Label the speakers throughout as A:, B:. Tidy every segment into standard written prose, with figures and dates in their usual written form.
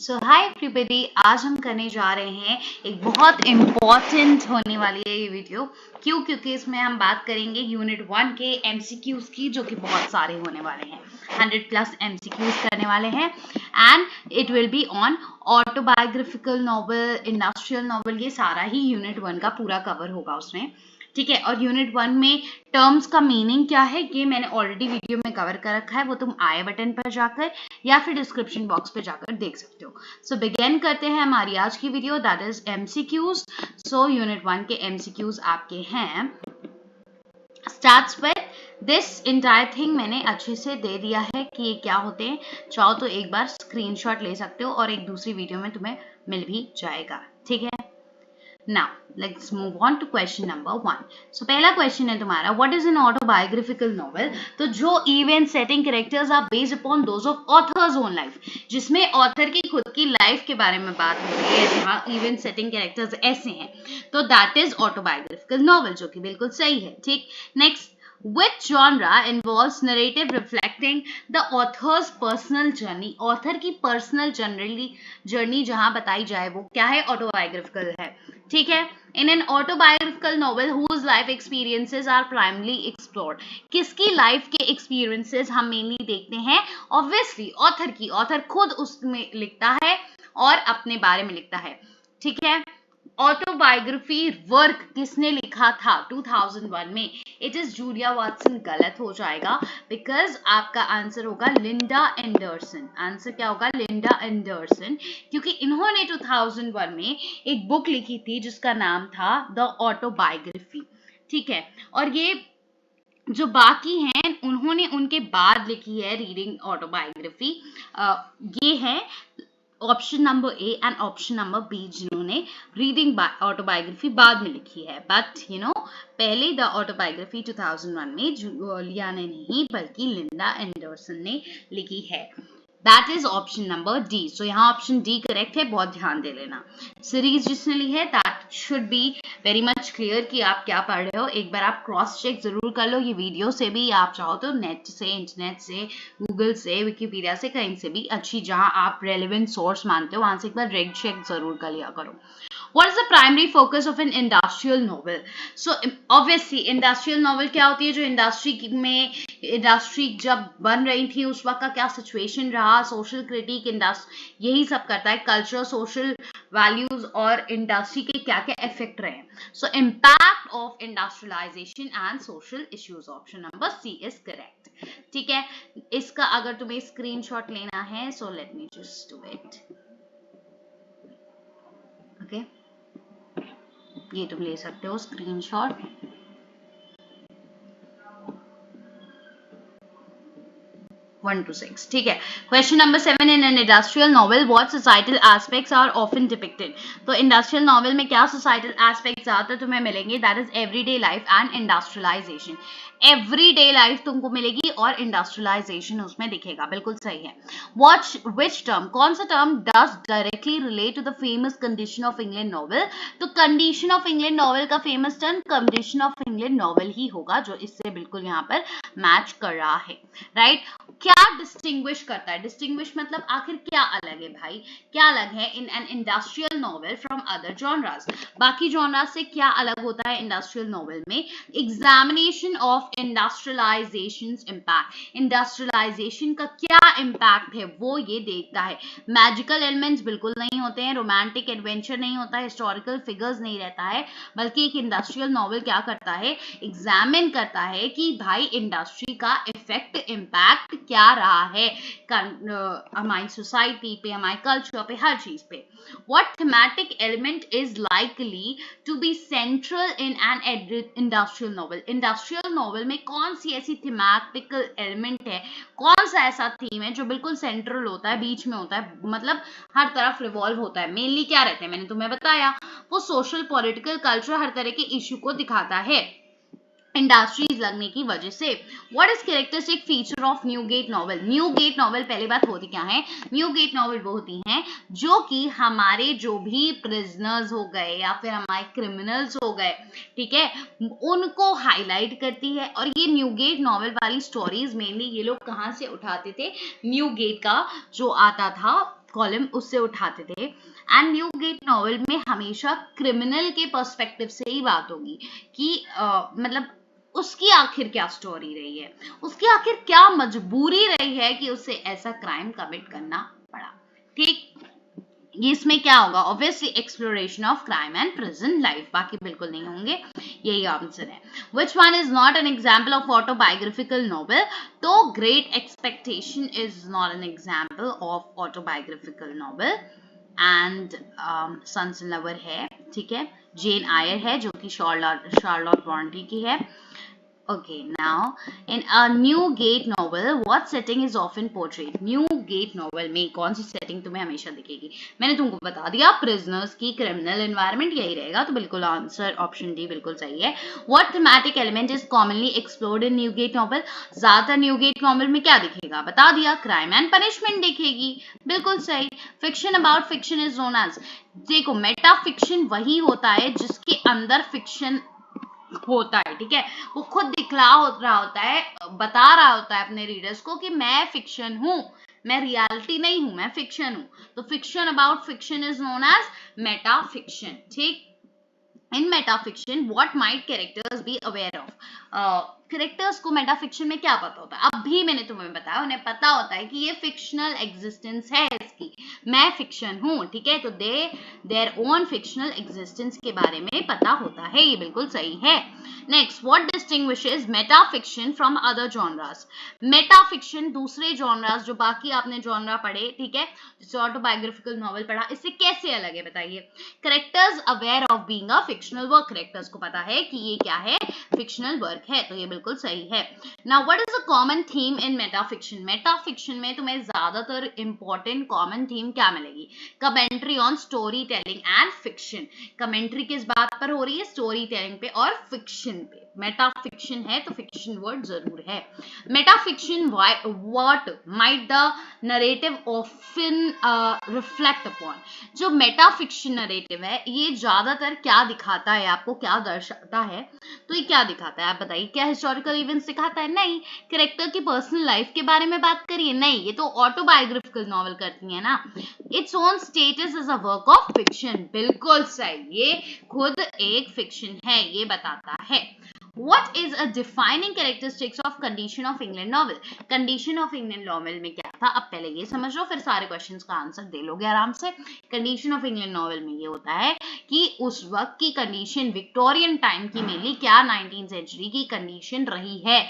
A: सो hi everybody, आज हम करने जा रहे हैं एक बहुत इम्पॉर्टेंट होने वाली है ये वीडियो। क्योंकि इसमें हम बात करेंगे यूनिट 1 के एमसीक्यूज की, जो कि बहुत सारे होने वाले हैं। 100+ एमसीक्यूज करने वाले हैं and it will be on autobiographical novel, industrial novel, ये सारा ही यूनिट 1 का पूरा कवर होगा उसमें। ठीक है। और यूनिट 1 में टर्म्स का मीनिंग क्या है ये मैंने ऑलरेडी वीडियो में कवर कर रखा है, वो तुम आई बटन पर जाकर या फिर डिस्क्रिप्शन बॉक्स पे जाकर देख सकते हो। सो बिगिन करते हैं हमारी आज की video, that is MCQs. So unit 1 के एमसीक्यूज आपके हैं, starts with this entire thing मैंने अच्छे से दे दिया है कि ये क्या होते हैं। चाहो तो एक बार स्क्रीनशॉट ले सकते हो और एक दूसरी वीडियो में तुम्हें मिल भी जाएगा। ठीक है। Now, let's move on to question number 1. So, पहला क्वेश्चन है तुम्हारा, what is an autobiographical novel? तो जो event setting characters are based upon those of author's own life, जिसमें ऑथर की खुद की लाइफ के बारे में बात हो रही है, जहाँ event setting characters ऐसे हैं, तो that is autobiographical novel, जो कि बिल्कुल सही है। ठीक। Next, which genre involves narrative reflecting the author's personal journey? Author की पर्सनल जर्नी जहां बताई जाए वो क्या है? ऑटोबायोग्राफिकल है। ठीक है। In an autobiographical novel whose life experiences are primarily explored, किसकी लाइफ के एक्सपीरियंसेस हम मेनली देखते हैं? ऑब्वियसली ऑथर की। ऑथर खुद उसमें लिखता है और अपने बारे में लिखता है। ठीक है। ऑटोबायोग्राफी वर्क किसने लिखा था 2001 में? It is Julia Watson. गलत हो जाएगा, बिकॉज आपका आंसर होगा लिंडा एंडरसन। आंसर क्या होगा? लिंडा एंडरसन, क्योंकि इन्होंने 2001 में एक बुक लिखी थी जिसका नाम था द ऑटोबायोग्राफी। ठीक है। और ये जो बाकी हैं उन्होंने उनके बाद लिखी है रीडिंग ऑटोबायोग्राफी। ये है option number A and option number B, जिन्होंने रीडिंग ऑटोबायोग्राफी बाद में लिखी है। बट पहले द ऑटोबायोग्राफी 2001 में जूलिया ने नहीं बल्कि लिंडा एंडरसन ने लिखी है। That is option number D. So यहाँ ऑप्शन डी करेक्ट है, बहुत ध्यान दे लेना। सीरीज जिसने ली है that should be very much clear कि आप क्या पढ़ रहे हो। एक बार आप क्रॉस चेक जरूर कर लो, ये वीडियो से भी, आप चाहो तो नेट से, इंटरनेट से, गूगल से, विकिपीडिया से, कहीं से भी अच्छी जहां आप रेलेवेंट सोर्स मानते हो वहां से एक बार रेड चेक जरूर कर लिया करो। What is the primary focus of an industrial novel? So obviously industrial novel क्या होती है? जो इंडस्ट्री जब बन रही थी उस वक्त का क्या सिचुएशन रहा, सोशल क्रिटिक, यही सब करता है, कल्चर, सोशल वैल्यूज और इंडस्ट्री के क्या क्या इफेक्ट रहे। So impact of industrialisation and social issues, option number C is correct. ठीक है। इसका अगर तुम्हें स्क्रीनशॉट लेना है, so let me just do it. Okay, ये तुम ले सकते हो स्क्रीनशॉट। One two six. ठीक है। Question number 7, in an industrial novel what societal aspects are often depicted? तो इंडस्ट्रियल नॉवल में क्या सोसाइटल एस्पेक्ट्स ज्यादातर तुम्हें मिलेंगे? That is everyday life and industrialisation. Everyday life तुमको मिलेगी और इंडस्ट्रियलाइजेशन उसमें दिखेगा। बिल्कुल सही है। विच टर्म, कौन सा term does directly relate to the famous condition of England novel? तो कंडीशन ऑफ इंग्लैंड नॉवल का famous term condition of England novel ही होगा, जो इससे बिल्कुल यहाँ पर मैच कर रहा है। राइट। क्या डिस्टिंग्विश करता है? डिस्टिंग्विश मतलब आखिर क्या अलग है भाई? क्या अलग है in an industrial novel from other genres? बाकी जॉनरास से क्या अलग होता है इंडस्ट्रियल नॉवल में? Examination of industrialisation impact, industrialisation का क्या इम्पैक्ट है वो ये देखता है। मैजिकल एलिमेंट्स बिल्कुल नहीं होते हैं, रोमांटिक एडवेंचर नहीं होता है, हिस्टोरिकल फिगर्स नहीं रहता है, बल्कि एक इंडस्ट्रियल नॉवल क्या करता है? एग्जामिन करता है कि भाई इंडस्ट्री का इफेक्ट, इम्पैक्ट क्या रहा है हमारी सोसाइटी पे, हमारे कल्चर पे, हर चीज पे। What thematic element is likely to be central in an industrial novel? Industrial novel में कौन सी ऐसी थीमेटिकल एलिमेंट है, कौन सा ऐसा थीम है जो बिल्कुल सेंट्रल होता है, बीच में होता है, मतलब हर तरफ रिवॉल्व होता है? मेनली क्या रहते हैं? मैंने तुम्हें बताया, वो सोशल, पॉलिटिकल, कल्चर, हर तरह के इश्यू को दिखाता है इंडस्ट्रीज लगने की वजह से। What is characteristic feature of Newgate novel? Newgate novel, पहली बात होती क्या है? न्यू गेट नॉवल वो होती हैं जो कि हमारे जो भी प्रिजनर्स हो गए या फिर हमारे क्रिमिनल्स हो गए, ठीक है, उनको हाईलाइट करती है। और ये न्यू गेट नॉवल वाली स्टोरीज मेनली ये लोग कहाँ से उठाते थे? न्यू गेट का जो आता था कॉलम उससे उठाते थे। एंड न्यू गेट नॉवल में हमेशा क्रिमिनल के पर्सपेक्टिव से ही बात होगी कि मतलब उसकी आखिर क्या स्टोरी रही है, उसकी आखिर क्या मजबूरी रही है कि उसे ऐसा क्राइम कमिट करना पड़ा। ठीक, ये इसमें क्या होगा, obviously exploration of crime and prison life, बाकी बिल्कुल नहीं होंगे, यही आंसर है। Which one is not an example of autobiographical novel, तो great expectation is not an example of autobiographical novel. And sons in lover है, ठीक है, जेन आयर है जो कि शार्लोट ब्रॉन्टी की है। Okay, now in a new gate novel, what setting is often portrayed? New gate novel में कौन सी setting तुम्हें हमेशा दिखेगी? मैंने तुमको बता दिया, prisoners की criminal environment यही रहेगा, तो बिल्कुल आंसर ऑप्शन डी बिल्कुल सही है। What thematic element is commonly explored in new gate novel? ज्यादातर new gate novel में क्या दिखेगा? बता दिया, crime and punishment दिखेगी, बिल्कुल सही। Fiction about fiction is known as, देखो मेटा फिक्शन वही होता है जिसके अंदर फिक्शन होता है, ठीक है, वो खुद दिखला रहा होता है, बता रहा होता है अपने रीडर्स को कि मैं फिक्शन हूं, मैं रियलिटी नहीं हूं, मैं फिक्शन हूं। तो fiction about fiction is known as meta fiction. ठीक, in metafiction what might characters be aware of, characters को मेटाफिक्शन में क्या पता होता है? अब भी मैंने तुम्हें बताया, उन्हें पता होता है कि ये फिक्शनल एग्जिस्टेंस है इसकी, मैं फिक्शन हूं, ठीक है, तो देयर ओन फिक्शनल एग्जिस्टेंस के बारे में पता होता है, ये बिल्कुल सही है। Next, what distinguishes metafiction from other genres? Metafiction दूसरे जॉनरास, जो बाकी आपने जॉनरा पढ़े, ठीक है, जैसे ऑटोबायोग्राफिकल नॉवल पढ़ा, इससे कैसे अलग है बताइए? Characters aware of being a fictional work, characters को पता है कि ये क्या है, फिक्शनल वर्क है, तो ये बिल्कुल सही है। Now what is a common theme in metafiction? Metafiction में तुम्हें ज्यादातर इंपॉर्टेंट कॉमन थीम क्या मिलेगी? Commentary on story telling and fiction. Commentary किस बात पर हो रही है? स्टोरी टेलिंग पे और फिक्शन पे। मेटाफिक्शन है तो फिक्शन वर्ड जरूर है। Metafiction what might the narrative often reflect upon? जो मेटाफिक्शन नरेटिव है ये ज्यादातर क्या दिखाता है आपको, क्या दर्शाता है? तो ये क्या दिखाता है आप बताइए? क्या हिस्टोरिकल इवेंट्स दिखाता है? नहीं। कैरेक्टर की पर्सनल लाइफ के बारे में बात करिए? नहीं, ये तो ऑटोबायोग्राफिकल नॉवल करती है ना। Its own status is a work of fiction, बिल्कुल सही, ये खुद एक फिक्शन है, ये बताता है। What is a defining characteristics of Condition of England novel? Condition of England novel में क्या था? अब पहले ये समझ लो, फिर सारे क्वेश्चंस का आंसर दे लोगे आराम से। Condition of England novel में ये होता है कि उस वक्त की कंडीशन, विक्टोरियन टाइम की मेनली, क्या 19th सेंचुरी की कंडीशन रही है,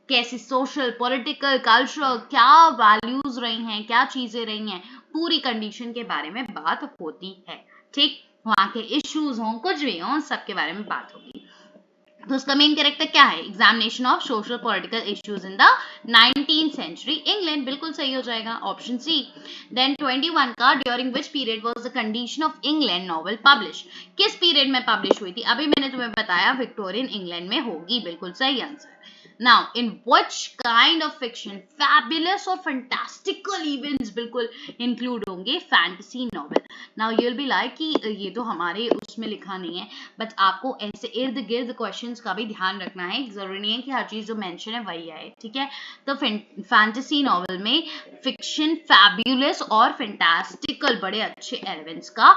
A: कैसी सोशल, पॉलिटिकल, कल्चरल, क्या वैल्यूज रही हैं, क्या चीजें रही हैं, पूरी कंडीशन के बारे में बात होती है। ठीक, वहां के इश्यूज हों, कुछ भी हो, सबके बारे में बात होगी। तो उसका मेन कैरेक्टर क्या है? Examination of social political issues in the 19th century England, बिल्कुल सही हो जाएगा, ऑप्शन सी। देन 21 का, during which period was the condition of England novel publish? किस पीरियड में पब्लिश हुई थी? अभी मैंने तुम्हें बताया विक्टोरियन इंग्लैंड में होगी, बिल्कुल सही answer. Now, in which kind of fiction fabulous or fantastical events बिल्कुल include होंगे? Fantasy novel. Now you'll be like कि ये तो हमारे उसमें लिखा नहीं है, बट आपको ऐसे इर्द गिर्द क्वेश्चंस का भी ध्यान रखना है, जरूरी नहीं है कि हर चीज जो मेंशन है वही आए, ठीक है। तो फैंटेसी नॉवल में फिक्शन, फैब्यूलस और फैंटास्टिकल बड़े अच्छे एलिमेंट्स का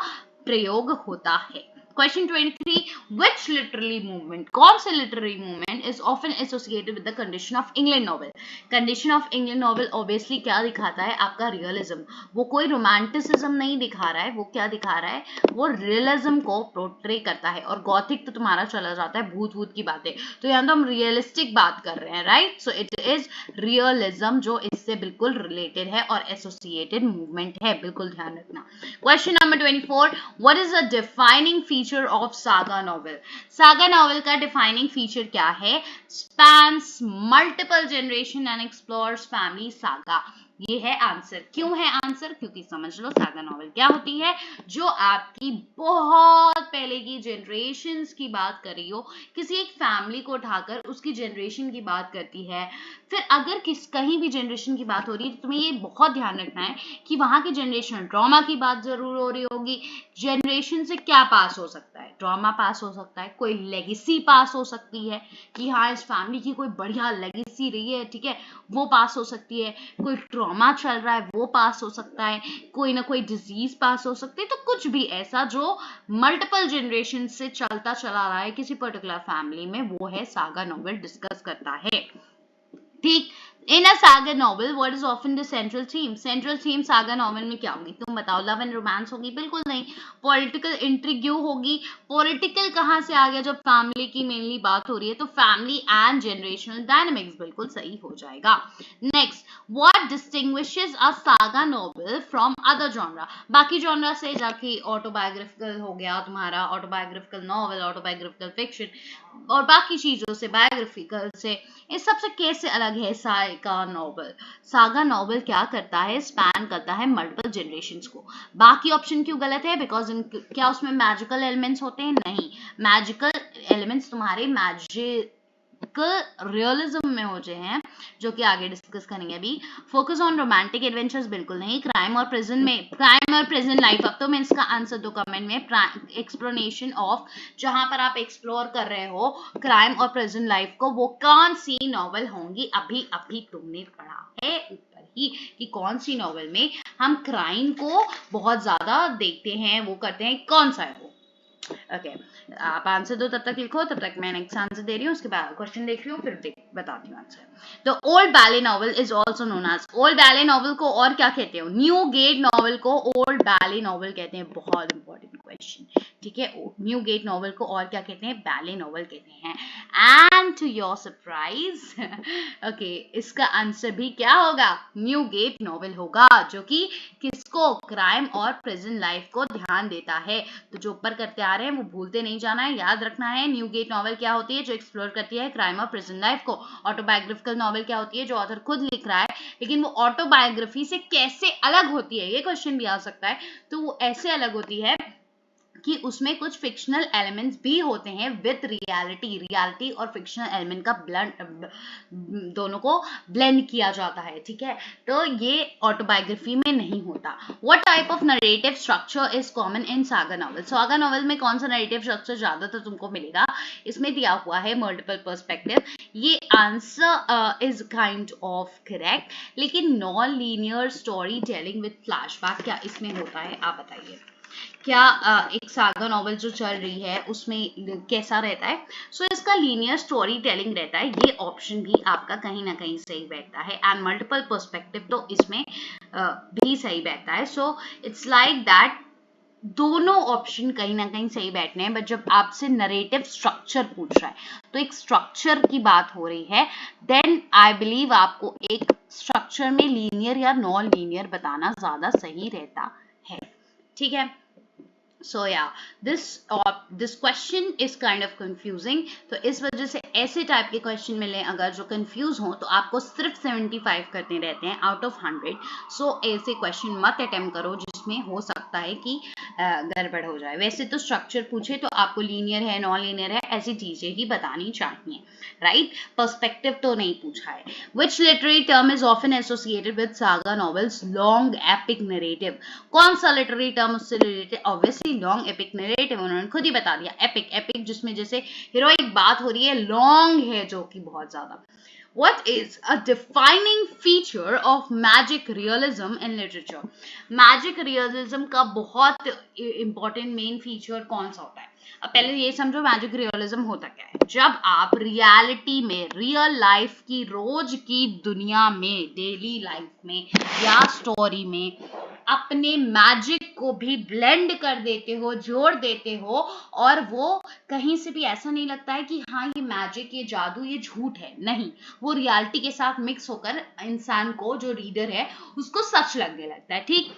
A: प्रयोग होता है। Question 23, which literary movement, कौन से literary movement is often associated with the condition of England novel? Condition of England novel obviously क्या दिखाता है? आपका realism, वो कोई romanticism नहीं दिखा रहा है, वो क्या दिखा रहा है? वो realism को portray करता है। और gothic तो तुम्हारा चला जाता है भूत की बातें, तो यहाँ तो हम realistic बात कर रहे हैं, right? So it is realism जो इससे बिल्कुल related है और associated movement है, बिल्कुल ध्यान रखना। Question number 24, what is the defining feature of saga novel? Saga novel का डिफाइनिंग फीचर क्या है? Spans multiple generation and explores family saga, ये है आंसर। क्यों है आंसर? क्योंकि समझ लो सागा नॉवल क्या होती है, जो आपकी बहुत पहले की जनरेशंस की बात कर रही हो, किसी एक फैमिली को उठाकर उसकी जनरेशन की बात करती है। फिर अगर कहीं भी जनरेशन की बात हो रही है तो तुम्हें ये बहुत ध्यान रखना है कि वहां की जनरेशन ट्रॉमा की बात जरूर हो रही होगी। जनरेशन से क्या पास हो सकता है? ड्रामा पास हो सकता है, कोई लेगेसी पास हो सकती है कि हाँ इस फैमिली की कोई बढ़िया लेगेसी रही है, ठीक है, वो पास हो सकती है, कोई ट्रॉमा चल रहा है वो पास हो सकता है, कोई ना कोई डिजीज पास हो सकती है, तो कुछ भी ऐसा जो मल्टीपल जनरेशन से चलता चला रहा है किसी पर्टिकुलर फैमिली में, वो है सागा नॉवेल डिस्कस करता है। ठीक, in a saga novel what is often the central theme? Central theme saga novel में क्या होगी तुम बताओ? लव एंड रोमांस होगी? बिल्कुल नहीं। पॉलिटिकल इंट्रिग्यू होगी? पॉलिटिकल कहां से आ गया जब फैमिली की मेनली बात हो रही है? तो फैमिली एंड जनरेशनल डायनामिक्स, बिल्कुल सही हो जाएगा। Next, what distinguishes a saga novel from other genre? बाकी जॉनरा से जाके ऑटोबायोग्राफिकल हो गया तुम्हारा, ऑटोबायोग्राफिकल नॉवेल, ऑटोबायोग्राफिकल फिक्शन और बाकी चीजों से, बायोग्राफिकल से, इस सबसे कैसे अलग है सागा नॉवल? सागा नॉवल क्या करता है? स्पैन करता है मल्टीपल जनरेशंस को। बाकी ऑप्शन क्यों गलत है? बिकॉज क्या उसमें मैजिकल एलिमेंट्स होते हैं? नहीं, मैजिकल एलिमेंट्स तुम्हारे रियलिज्म में होते हैं, जो कि आगे डिस्कस करेंगे अभी। फोकस ऑन रोमांटिक एडवेंचर्स, बिल्कुल नहीं। क्राइम और प्रिजन में, क्राइम और प्रिजन लाइफ, अब तो मैं इसका आंसर दो कमेंट में। एक्सप्लोनेशन ऑफ, जहां पर आप एक्सप्लोर कर रहे हो क्राइम और प्रिजन लाइफ को, वो कौन सी नॉवल होंगी? अभी अभी तुमने पढ़ा है ऊपर ही कि कौन सी नॉवल में हम क्राइम को बहुत ज्यादा देखते हैं, वो करते हैं, कौन सा है वो? ओके, आप आंसर दो, तब तक लिखो, तब तक मैं नेक्स्ट आंसर दे रही हूँ, उसके बाद क्वेश्चन देख रही हूँ, फिर बताती हूँ answer. The Old Bailey novel is also known as, Old Bailey novel को और क्या कहते हैं? न्यू गेट नॉवल को ओल्ड बैले नॉवल कहते हैं। बहुत इंपॉर्टेंट क्वेश्चन, ठीक है। न्यू गेट नॉवल को और क्या कहते हैं? बैले नॉवल कहते हैं। And to your surprise, okay, इसका आंसर भी क्या होगा? न्यू गेट नॉवल होगा, जो कि किसको? क्राइम और प्रेजेंट लाइफ को ध्यान देता है। तो जो ऊपर करते आ रहे हैं वो भूलते नहीं जाना है, याद रखना है। न्यू गेट नॉवल क्या होती है? जो एक्सप्लोर करती है क्राइम और प्रेजेंट लाइफ को। ऑटोबायोग्राफिकल नॉवल क्या होती है? जो ऑथर खुद लिख रहा है, लेकिन वो ऑटोबायोग्राफी से कैसे अलग होती है, ये क्वेश्चन भी आ सकता है। तो वो ऐसे अलग होती है कि उसमें कुछ फिक्शनल एलिमेंट्स भी होते हैं विद रियलिटी और फिक्शनल एलिमेंट का दोनों को ब्लेंड किया जाता है, ठीक है। तो ये ऑटोबायोग्राफी में नहीं होता। What type of narrative structure is common in saga novel? Saga novel में कौन सा नरेटिव स्ट्रक्चर ज्यादातर तुमको मिलेगा? इसमें दिया हुआ है मल्टीपल पर्सपेक्टिव। ये answer is kind of correct, लेकिन non linear story telling with flashback क्या इसमें होता है? आप बताइए, क्या एक सागा नॉवल जो चल रही है उसमें कैसा रहता है? सो इसका लीनियर स्टोरी टेलिंग रहता है। ये ऑप्शन भी आपका कहीं ना कहीं सही बैठता है। एंड मल्टीपल पर्सपेक्टिव तो इसमें भी सही बैठता है। सो इट्स लाइक दैट दोनों ऑप्शन कहीं ना कहीं सही बैठने हैं। बट जब आपसे नरेटिव स्ट्रक्चर पूछ रहा है, तो एक स्ट्रक्चर की बात हो रही है, देन आई बिलीव आपको एक स्ट्रक्चर में लीनियर या नॉन लीनियर बताना ज्यादा सही रहता है, ठीक है। So yeah, this question is kind of confusing. तो इस वजह से ऐसे टाइप के क्वेश्चन मिले अगर जो कंफ्यूज हो, तो आपको सिर्फ 75 करने रहते हैं आउट ऑफ 100। सो ऐसे क्वेश्चन मत अटेम्प्ट करो जिसमें हो सकता है कि गड़बड़ हो जाए। वैसे तो स्ट्रक्चर पूछे तो आपको लीनियर है, नॉन लीनियर है, ऐसी चीजें ही बतानी चाहिए, राइट? पर्सपेक्टिव तो नहीं पूछा है। Which literary term is often associated with saga novels? Long epic narrative। कौन सा लिटरेरी टर्म उससे related? Obviously long epic narrative, उन्होंने खुद ही बता दिया। एपिक जिसमें जैसे हीरोइक बात हो रही है, लॉन्ग है जो कि बहुत ज्यादा। What is a defining feature of magic realism in literature? Magic realism का बहुत इंपॉर्टेंट मेन फीचर कौन सा होता है? अब पहले ये समझो मैजिक रियलिज्म होता क्या है। जब आप रियलिटी में, रियल लाइफ की, रोज की दुनिया में, डेली लाइफ में या स्टोरी में अपने मैजिक को भी ब्लेंड कर देते हो, जोड़ देते हो, और वो कहीं से भी ऐसा नहीं लगता है कि हाँ ये मैजिक, ये जादू, ये झूठ है। नहीं, वो रियलिटी के साथ मिक्स होकर इंसान को, जो रीडर है, उसको सच लगने लगता है, ठीक।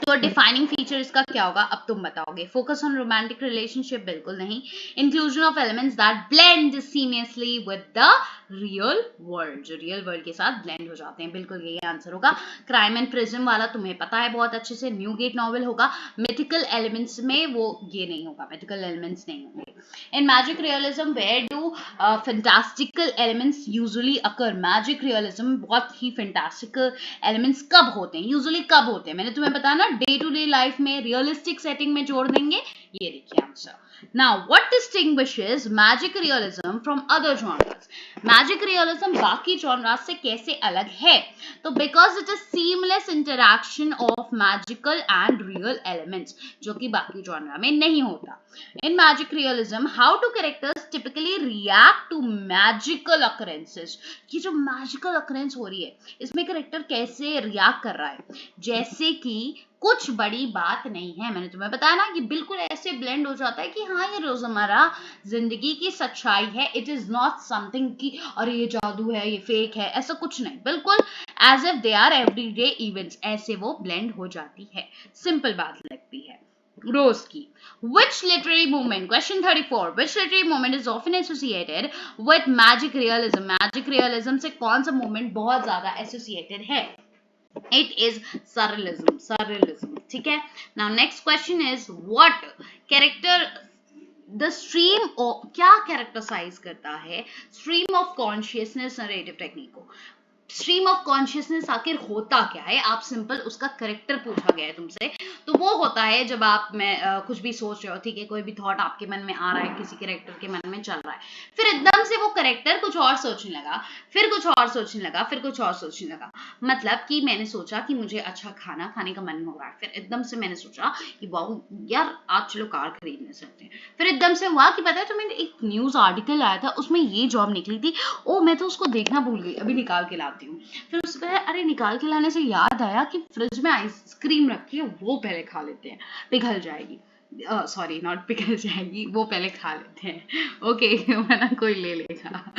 A: तो डिफाइनिंग फीचर इसका क्या होगा? अब तुम बताओगे। फोकस ऑन रोमांटिक रिलेशनशिप, बिल्कुल नहीं। Inclusion of elements that blend seamlessly with the real world, जो रियल वर्ल्ड के साथ ब्लेंड हो जाते हैं, बिल्कुल यही आंसर होगा। क्राइम एंड प्रिजन वाला तुम्हें पता है बहुत अच्छे से, न्यू गेट नॉवल होगा। मिथिकल एलिमेंट्स में वो ये नहीं होगा, मिथिकल एलिमेंट्स नहीं होंगे। In magic realism where do fantastical elements usually occur? Magic realism बहुत ही फैंटास्टिकल एलिमेंट्स कब होते हैं? यूजुअली कब होते हैं? मैंने तुम्हें बताया ना, डे टू डे लाइफ में, रियलिस्टिक सेटिंग में जोड़ देंगे। ये देखिए answer, Now, what distinguishes magic realism from other genres? Magic realism बाकी genres से कैसे अलग है? तो because it is seamless interaction of magical and real elements, जो कि बाकी genre में नहीं होता. In magic realism, how do characters typically react to magical occurrences? कि जो magical occurrence हो रही है, इसमें character कैसे react कर रहा है? जैसे कि कुछ बड़ी बात नहीं है, मैंने तुम्हें बताया ना कि बिल्कुल ऐसे ब्लेंड हो जाता है कि हाँ ये रोजमर्रा जिंदगी की सच्चाई है. इट इज नॉट समथिंग कि अरे ये जादू है, ये फेक है, ऐसा कुछ नहीं. बिल्कुल as if they are everyday events, ऐसे वो ब्लेंड हो जाती है. सिंपल बात लगती है. रोज की which literary movement, question 34, which literary movement is often associated with magic realism? magic realism से कौन सा movement बहुत ज्यादा associated है? It is surrealism. ठीक है. Now next question is what character the stream of क्या characterize करता है stream of consciousness narrative technique को? स्ट्रीम ऑफ कॉन्शियसनेस आखिर होता क्या है? आप सिंपल उसका करेक्टर पूछा गया है तुमसे, तो वो होता है जब आप कुछ भी सोच रहे हो, ठीक है, कोई भी थॉट आपके मन में आ रहा है, किसी करेक्टर के मन में चल रहा है, फिर एकदम से वो करेक्टर कुछ और सोचने लगा, फिर कुछ और सोचने लगा, फिर कुछ और सोचने लगा. मतलब कि मैंने सोचा कि मुझे अच्छा खाना खाने का मन हो रहा है, फिर एकदम से मैंने सोचा कि वाह यार आज चलो कार खरीदने चलते हैं. फिर एकदम से हुआ कि पता है तुम्हें एक न्यूज आर्टिकल आया था, उसमें ये जॉब निकली थी, ओ मैं तो उसको देखना भूल गई, अभी निकाल के लाती हूँ. फिर उसके बाद अरे निकाल के लाने से याद आया कि फ्रिज में आइसक्रीम रखी है, वो पहले खा लेते हैं, पिघल जाएगी. सॉरी नॉट पिघल जाएगी, वो पहले खा लेते हैं. ओके वरना कोई ले लेगा.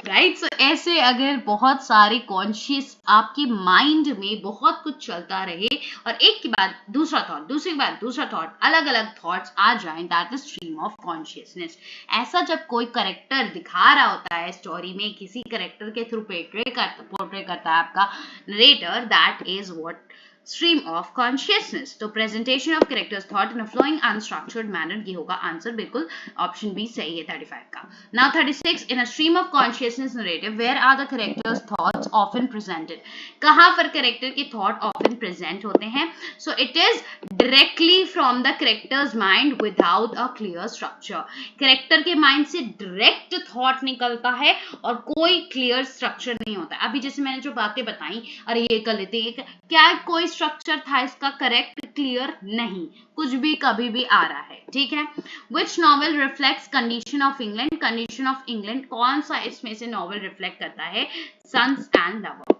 A: राइट. सो ऐसे अगर बहुत सारे कॉन्शियस आपके माइंड में बहुत कुछ चलता रहे और एक के बाद दूसरा थॉट, दूसरे के बाद दूसरा थॉट, अलग अलग थॉट्स आ जाएं, that is stream of consciousness. ऐसा जब कोई करेक्टर दिखा रहा होता है स्टोरी में, किसी करेक्टर के थ्रू पोर्ट्रे करता है आपका narrator, that is what stream of consciousness. तो presentation of characters thought in a flowing unstructured manner, ये होगा आंसर. बिल्कुल ऑप्शन बी सही है 35 का. Now 36, in a stream of consciousness narrative, where are the characters thoughts often presented? कहाँ पर character के thought often present होते हैं? So it is directly from the character's mind without a clear structure. character के mind से direct thought निकलता है और कोई clear structure नहीं होता. अभी जैसे मैंने जो बातें बताई, अरे ये कर लेते हैं, क्या कोई स्ट्रक्चर था इसका? करेक्ट, क्लियर नहीं, कुछ भी कभी भी आ रहा है. ठीक है. Which novel reflects condition of England? Condition of England कौन सा इसमें से नॉवेल रिफ्लेक्ट करता है? Sons and lover.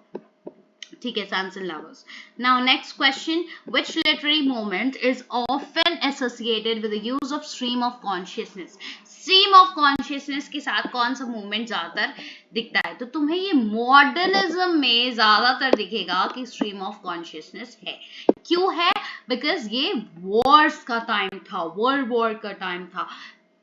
A: ठीक है, sons and lovers. Now next question, which literary moment is often associated with the use of stream of consciousness? Stream of consciousness के साथ कौन सा मूवमेंट ज्यादातर दिखता है? तो तुम्हें ये मॉडर्निज्म में ज्यादातर दिखेगा कि स्ट्रीम ऑफ कॉन्शियसनेस है. क्यों है? बिकॉज ये वॉर्स का टाइम था, वर्ल्ड वॉर का टाइम था.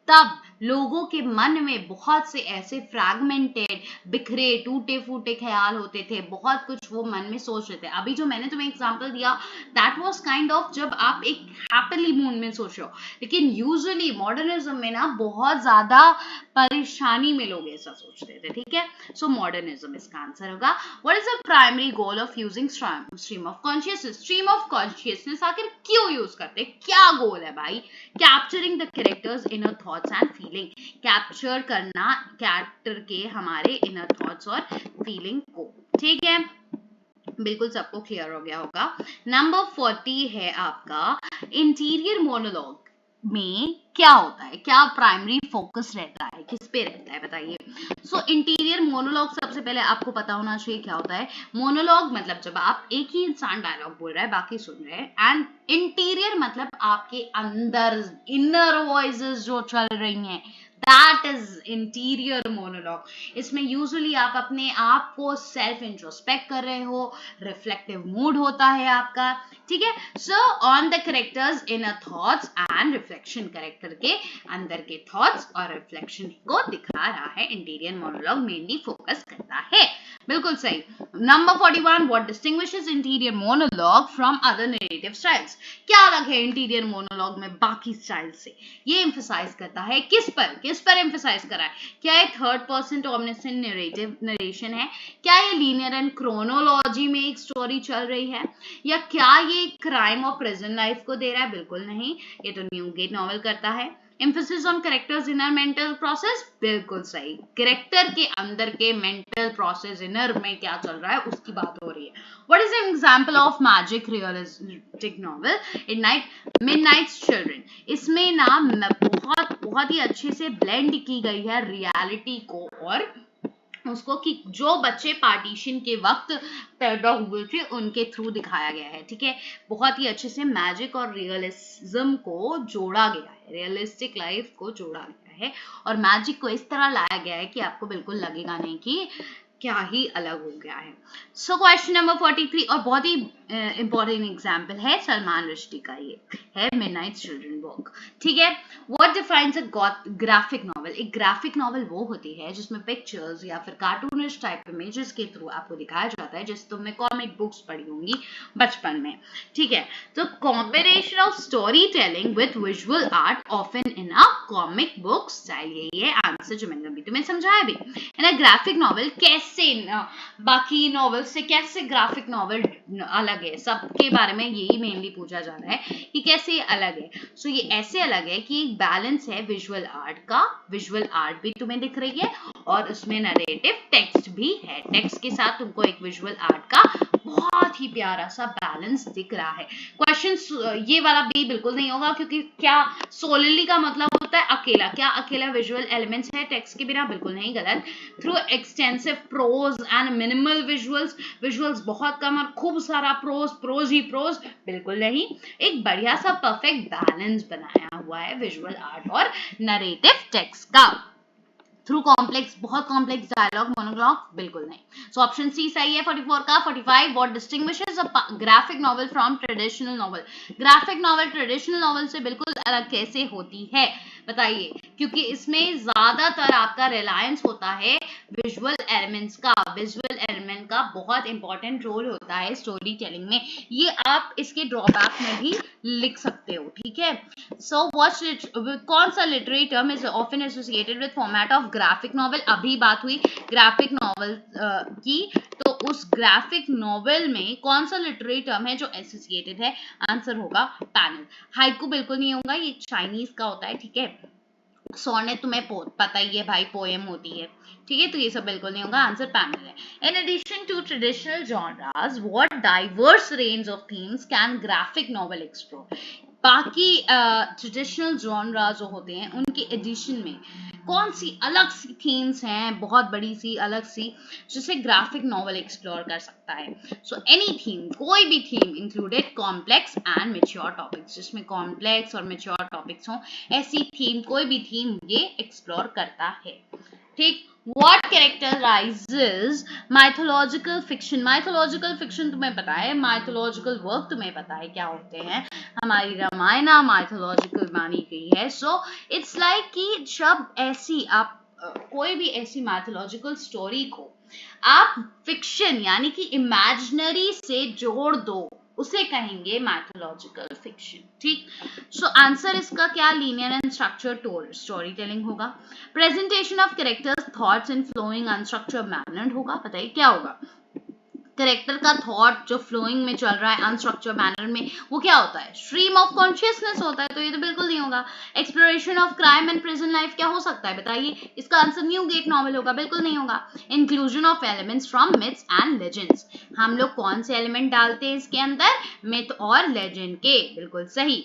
A: तब लोगों के मन में बहुत से ऐसे फ्रैगमेंटेड, बिखरे, टूटे फूटे ख्याल होते थे, बहुत कुछ वो मन में सोच रहे थे. अभी जो मैंने तुम्हें एग्जांपल दिया, दैट वाज काइंड ऑफ जब आप एक हैप्पीली मूड में सोच रहे हो. लेकिन यूजुअली मॉडर्निज्म में ना बहुत ज्यादा परेशानी में लोग ऐसा सोचते थे. ठीक है. सो मॉडर्निज्म इसका आंसर होगा. What is the primary goal of using stream of consciousness? Stream of consciousness आखिर क्यों यूज करते हैं? क्या गोल है भाई? Capturing the characters inner thoughts and feeling. Capture करना कैरेक्टर के हमारे इनर थॉट्स और फीलिंग को. ठीक है, बिल्कुल सबको क्लियर हो गया होगा. नंबर 40 है आपका, इंटीरियर मोनोलॉग में क्या होता है? क्या प्राइमरी फोकस रहता है? किस पे रहता है बताइए. सो इंटीरियर मोनोलॉग सबसे पहले आपको पता होना चाहिए क्या होता है. मोनोलॉग मतलब जब आप एक ही इंसान डायलॉग बोल रहा है, बाकी सुन रहे हैं. एंड इंटीरियर मतलब आपके अंदर इनर वॉइसेस जो चल रही हैं, दैट इज इंटीरियर मोनोलॉग. इसमें यूजुअली आप अपने आप को सेल्फ इंट्रोस्पेक्ट कर रहे हो, रिफ्लेक्टिव मूड होता है आपका. ठीक है. So on the characters inner thoughts and reflection, character के अंदर के थॉट्स और रिफ्लेक्शन को दिखा रहा है. इंटीरियर मोनोलॉग मेनली फोकस करता है. बिल्कुल सही. Number 41, what distinguishes interior monologue from other narrative styles? क्या अलग है इंटीरियर मोनोलॉग में बाकी स्टाइल से? ये एम्फसाइज करता है किस पर एम्फसाइज कर रहा है? क्या ये थर्ड पर्सन ऑमनिसेंट नरेटिव नरेशन है? क्या ये लीनियर एंड क्रोनोलॉजी में एक स्टोरी चल रही है? या क्या ये क्राइम और प्रेजेंट लाइफ को दे रहा है? बिल्कुल नहीं, ये तो न्यूगेट नॉवेल करता है. Emphasis on character's inner mental process, बिल्कुल सही। कैरेक्टर के अंदर के मेंटल प्रोसेस, इनर में क्या चल रहा है उसकी बात हो रही है। What is an example of magic realistic novel? Midnight's Children। इसमें ना बहुत ही अच्छे से ब्लेंड की गई है रियलिटी को और उसको कि जो बच्चे पार्टीशन के वक्त पैदा हुए थे उनके थ्रू दिखाया गया है। ठीक है, बहुत ही अच्छे से मैजिक और रियलिज्म को जोड़ा गया है, रियलिस्टिक लाइफ को जोड़ा गया है और मैजिक को इस तरह लाया गया है कि आपको बिल्कुल लगेगा नहीं कि क्या ही अलग हो गया है। सो क्वेश्चन नंबर 43 और बहुत ही इंपॉर्टेंट एग्जाम्पल है सलमान रुश्दी का, ये है मिडनाइट चिल्ड्रन बुक। ठीक है, what defines a graphic novel? एक ग्राफिक नॉवल वो होती है जिसमें पिक्चर्स या फिर कार्टूनिश टाइप इमेजेस के थ्रू आपको दिखाया जाता है, जैसे तुमने कॉमिक बुक्स पढ़ी होंगी बचपन में। ठीक है, तो combination of story telling with visual art often in a comic book style, यही है आंसर जो मैंने अभी तुम्हें समझाया भी। इन अ ग्राफिक नॉवल कैसे बाकी नॉवल से कैसे ग्राफिक नॉवल अलग है, सबके बारे में यही मेनली पूछा जा रहा है कि कैसे ये अलग है। सो ये ऐसे अलग है कि एक बैलेंस है विजुअल आर्ट का, विजुअल आर्ट भी तुम्हें दिख रही है और उसमें नरेटिव टेक्स्ट भी है, टेक्स्ट के साथ तुमको एक विजुअल आर्ट का बहुत ही प्यारा सा बैलेंस दिख रहा है। क्वेश्चन ये वाला भी बिल्कुल नहीं होगा क्योंकि क्या सोलिली का मतलब होता है अकेला, क्या अकेला विजुअल एलिमेंट्स है टेक्स्ट के बिना? बिल्कुल नहीं, गलत। Through extensive prose and minimal visuals, visuals बहुत कम और खूब सारा प्रोज, प्रोज ही प्रोज, बिल्कुल नहीं। एक बढ़िया सा परफेक्ट बैलेंस बनाया हुआ है विजुअल आर्ट और नरेटिव टेक्स्ट का। थ्रू कॉम्प्लेक्स, बहुत कॉम्प्लेक्स डायलॉग, मोनोलॉग, बिल्कुल नहीं। सो ऑप्शन सी सही है 44 का। 45 what distinguishes a graphic novel from traditional novel? Graphic novel traditional novel से बिल्कुल अलग कैसे होती है बताइए? क्योंकि इसमें ज्यादातर आपका रिलायंस होता है विजुअल एलिमेंट्स का, विजुअल एलिमेंट का बहुत इंपॉर्टेंट रोल होता है स्टोरी टेलिंग में, ये आप इसके ड्रॉबैक में भी लिख सकते हो। ठीक है, सो कौन सा literary term is often associated with format of graphic novel? अभी बात हुई ग्राफिक नॉवल की, तो उस ग्राफिक नॉवल में कौन सा लिटरेरी टर्म है जो एसोसिएटेड है? आंसर होगा पैनल। हाइकू बिल्कुल नहीं होगा, ये चाइनीज का होता है। ठीक है, सोनेट तुम्हें पता ही है भाई, पोएम होती है। ठीक है, तो ये सब बिल्कुल नहीं होगा, आंसर पैनल है। In addition to traditional genres what diverse range of themes can graphic novel explore? बाकी ट्रेडिशनल जॉनरा जो होते हैं उनके एडिशन में कौन सी अलग सी थीम्स हैं, बहुत बड़ी सी अलग सी, जिसे ग्राफिक नॉवल एक्सप्लोर कर सकता है? सो एनी थीम, कोई भी theme included complex and mature topics, जिसमें कॉम्प्लेक्स और मैच्योर टॉपिक्स हों, ऐसी थीम, कोई भी थीम ये एक्सप्लोर करता है। ठीक, What characterizes mythological fiction? Mythological fiction तुम्हें पता है, mythological work तुम्हें पता है क्या होते हैं। हमारी रामायणा mythological मानी गई है। So it's like कि जब ऐसी आप कोई भी ऐसी mythological story को आप फिक्शन यानी कि इमेजिनरी से जोड़ दो, उसे कहेंगे मैथोलॉजिकल फिक्शन। ठीक, सो आंसर इसका क्या? Linear and structured story telling होगा। Presentation of characters thoughts in flowing unstructured manner होगा। बताइए क्या होगा? कैरेक्टर का थॉट जो फ्लोइंग में चल रहा है अनस्ट्रक्चर्ड मैनर में, वो क्या होता है? स्ट्रीम ऑफ कॉन्शियसनेस होता है, तो ये तो बिल्कुल नहीं होगा। Exploration of crime and prison life क्या हो सकता है बताइए? इसका आंसर न्यू गेट नॉवल होगा, बिल्कुल नहीं होगा। Inclusion of elements from myths and legends, हम लोग कौन से एलिमेंट डालते हैं इसके अंदर? मिथ और लेजेंड के, बिल्कुल सही।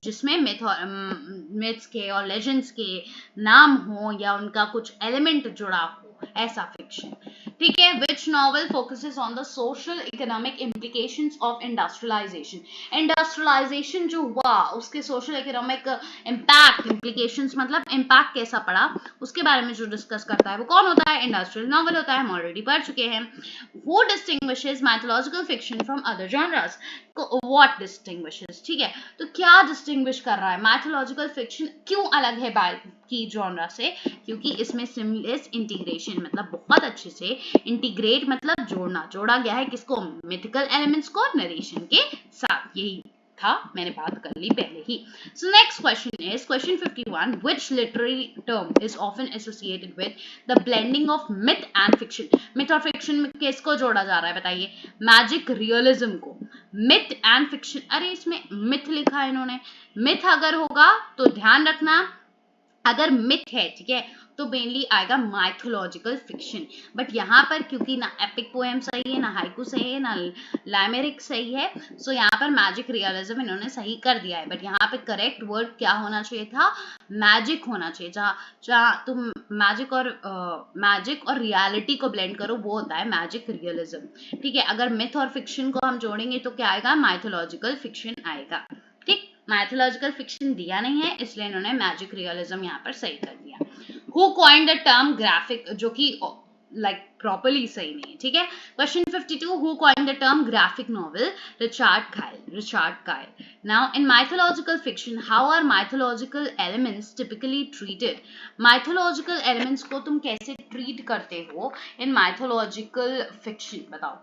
A: जिसमें मिथ्स के और लेजेंड्स के नाम हो या उनका कुछ एलिमेंट जुड़ा हो, ऐसा फिक्शन। ठीक है, which novel focuses on the social economic implications of industrialisation? Industrialisation जो हुआ उसके सोशल इकोनॉमिक इम्पैक्ट, इम्प्लीकेशंस मतलब इम्पैक्ट कैसा पड़ा, उसके बारे में जो डिस्कस करता है वो कौन होता है? इंडस्ट्रियल नॉवल होता है, हम ऑलरेडी पढ़ चुके हैं। Who distinguishes mythological fiction from other genres? What distinguishes? ठीक है, तो क्या डिस्टिंग्विश कर रहा है? मैथोलॉजिकल फिक्शन क्यों अलग है बाकी जॉनरा से? क्योंकि इसमें सीमलेस इंटीग्रेशन मतलब बहुत अच्छे से इंटीग्रेट मतलब जोड़ना, जोड़ा गया है किसको? मिथिकल एलिमेंट्स को नरेशन के साथ। यही था, मैंने बात कर ली पहले ही। So next question is question 51. Which literary term is often associated with the blending of myth and fiction? Myth और fiction में किसको जोड़ा जा रहा है बताइए? मैजिक रियलिज्म को। मिथ एंड फिक्शन, अरे इसमें मिथ लिखा है इन्होंने, मिथ अगर होगा तो ध्यान रखना अगर मिथ है, ठीक है, तो मेनली आएगा माइथोलॉजिकल फिक्शन। बट यहाँ पर क्योंकि ना एपिक पोएम सही है, ना हाइकू सही है, ना लाइमेरिक सही है, सो यहाँ पर मैजिक रियलिज्म इन्होंने सही कर दिया है। बट यहाँ पे करेक्ट वर्ड क्या होना चाहिए था? मैजिक होना चाहिए। जहाँ तुम मैजिक और रियलिटी को ब्लेंड करो, वो होता है मैजिक रियलिज्म। ठीक है, अगर मिथ और फिक्शन को हम जोड़ेंगे तो क्या आएगा? माइथोलॉजिकल फिक्शन आएगा। ठीक, माइथोलॉजिकल फिक्शन दिया नहीं है, इसलिए इन्होंने मैजिक रियलिज्म यहाँ पर सही कर दिया। Who coined the term graphic, जो कि लाइक प्रॉपर्ली सही नहीं है। ठीक है, question 52, who coined the term graphic novel? Richard Kyle. Now in mythological fiction, how are mythological elements typically treated? Mythological elements को तुम कैसे ट्रीट करते हो इन माइथोलॉजिकल फिक्शन? बताओ,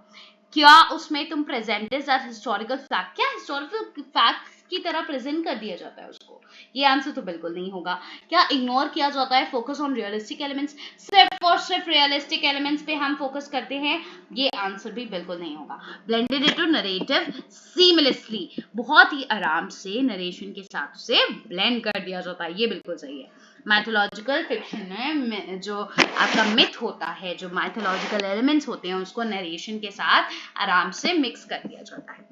A: क्या उसमें तुम प्रेजेंट एज हिस्टोरिकल फैक्ट, क्या हिस्टोरिकल फैक्ट की तरह प्रेजेंट कर दिया जाता है उसको? ये आंसर तो बिल्कुल नहीं होगा। क्या इग्नोर किया जाता है? फोकस ऑन रियलिस्टिक एलिमेंट्स, सिर्फ और सिर्फ रियलिस्टिक एलिमेंट्स पे हम फोकस करते हैं? ये आंसर भी बिल्कुल नहीं होगा। ब्लेंडेड इनटू नरेटिव सीमलेसली, बहुत ही आराम से नरेशन के साथ उसे ब्लेंड कर दिया जाता है, ये बिल्कुल सही है। माइथोलॉजिकल फिक्शन में जो आपका मिथ होता है, जो माइथोलॉजिकल एलिमेंट्स होते हैं, उसको नरेशन के साथ आराम से मिक्स कर दिया जाता है।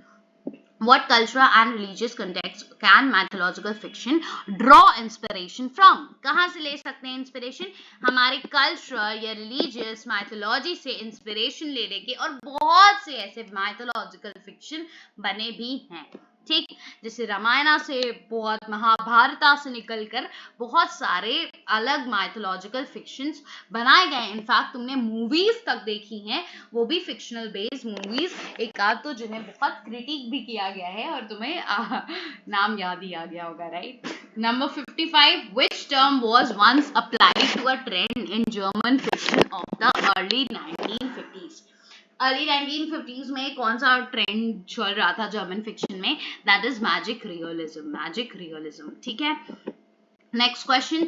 A: What cultural and religious context can mythological fiction draw inspiration from? कहाँ से ले सकते हैं इंस्पिरेशन? हमारे कल्चरल या रिलीजियस माइथोलॉजी से इंस्पिरेशन ले लेके, और बहुत से ऐसे माइथोलॉजिकल फिक्शन बने भी हैं। ठीक, जैसे रामायणा से, बहुत महाभारता से निकलकर बहुत सारे अलग माइथोलॉजिकल फिक्शंस बनाए गए। इनफैक्ट तुमने मूवीज तक देखी हैं, वो भी फिक्शनल बेस्ड मूवीज, एक आध तो जिन्हें बहुत क्रिटिक भी किया गया है, और तुम्हें नाम याद ही आ गया होगा, right? Number 55, which term was once applied to a trend in German fiction of the early 1950s? Early 1950s में कौन सा ट्रेंड चल रहा था जर्मन फिक्शन में? That is magic realism. ठीक है, next question,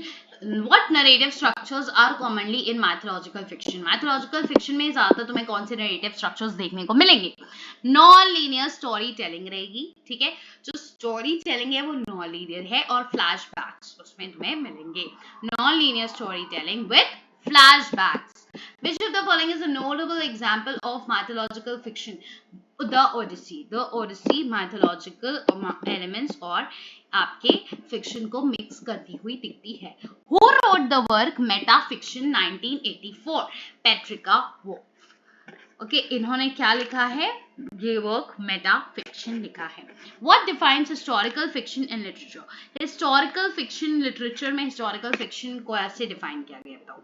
A: what narrative structures are commonly in mythological fiction? mythological fiction में ज्यादातर तुम्हें कौन से narrative structures देखने को मिलेंगे? नॉन लीनियर स्टोरी टेलिंग रहेगी। ठीक है, जो स्टोरी टेलिंग है वो नॉन लीनियर है, और फ्लैशबैक्स उसमें तुम्हें मिलेंगे। Non linear story telling with flashbacks. Which of the following is a notable example of mythological fiction? The Odyssey mythological elements और आपके फिक्शन को मिक्स करती हुई दिखती है। Who wrote the work Metafiction 1984? Patricia Wolf. Okay, इन्होंने क्या लिखा है? ये वर्क मेटा फिक्शन लिखा है। What defines historical fiction in literature? Historical fiction literature में हिस्टोरिकल फिक्शन को ऐसे डिफाइन किया गया, बताओ।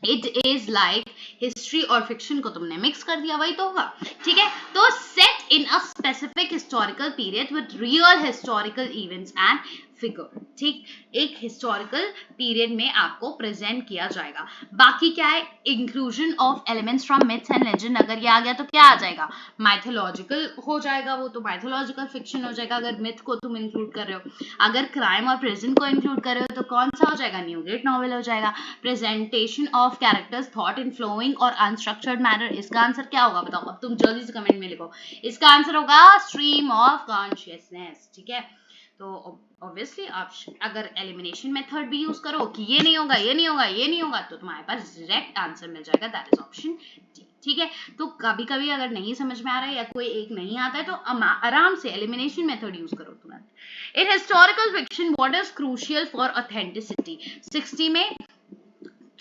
A: इट इज लाइक हिस्ट्री और फिक्शन को तुमने मिक्स कर दिया, वही तो होगा। ठीक है, तो set in a specific historical period with real historical events and figure. ठीक, एक हिस्टोरिकल पीरियड में आपको प्रेजेंट किया जाएगा। बाकी क्या है? Inclusion of elements from myths and legend, अगर ये आ गया तो क्या आ जाएगा? माइथोलॉजिकल हो जाएगा, वो तो माइथोलॉजिकल फिक्शन हो जाएगा, अगर मिथ को तुम इंक्लूड कर रहे हो। अगर क्राइम और प्रेजेंट को इंक्लूड कर रहे हो तो कौन सा हो जाएगा? न्यू गेट नॉवेल हो जाएगा। Presentation of characters thought in flowing और अनस्ट्रक्चर्ड मैनर, इसका आंसर क्या होगा? बताओ, अब तुम जल्दी से कमेंट में लिखो। इसका आंसर होगा स्ट्रीम ऑफ कॉन्शियसनेस। ठीक है, तो ऑब्वियसली आप अगर एलिमिनेशन मेथड भी यूज करो कि ये नहीं होगा, ये नहीं होगा, ये नहीं होगा, तो तुम्हारे पास डायरेक्ट आंसर मिल जाएगा, दैट इज ऑप्शन डी। ठीक है, तो कभी कभी अगर नहीं समझ में आ रहा है या कोई एक नहीं आता है तो आराम से एलिमिनेशन मेथड यूज करो तुरंत। In historical fiction what is crucial for authenticity? 60 में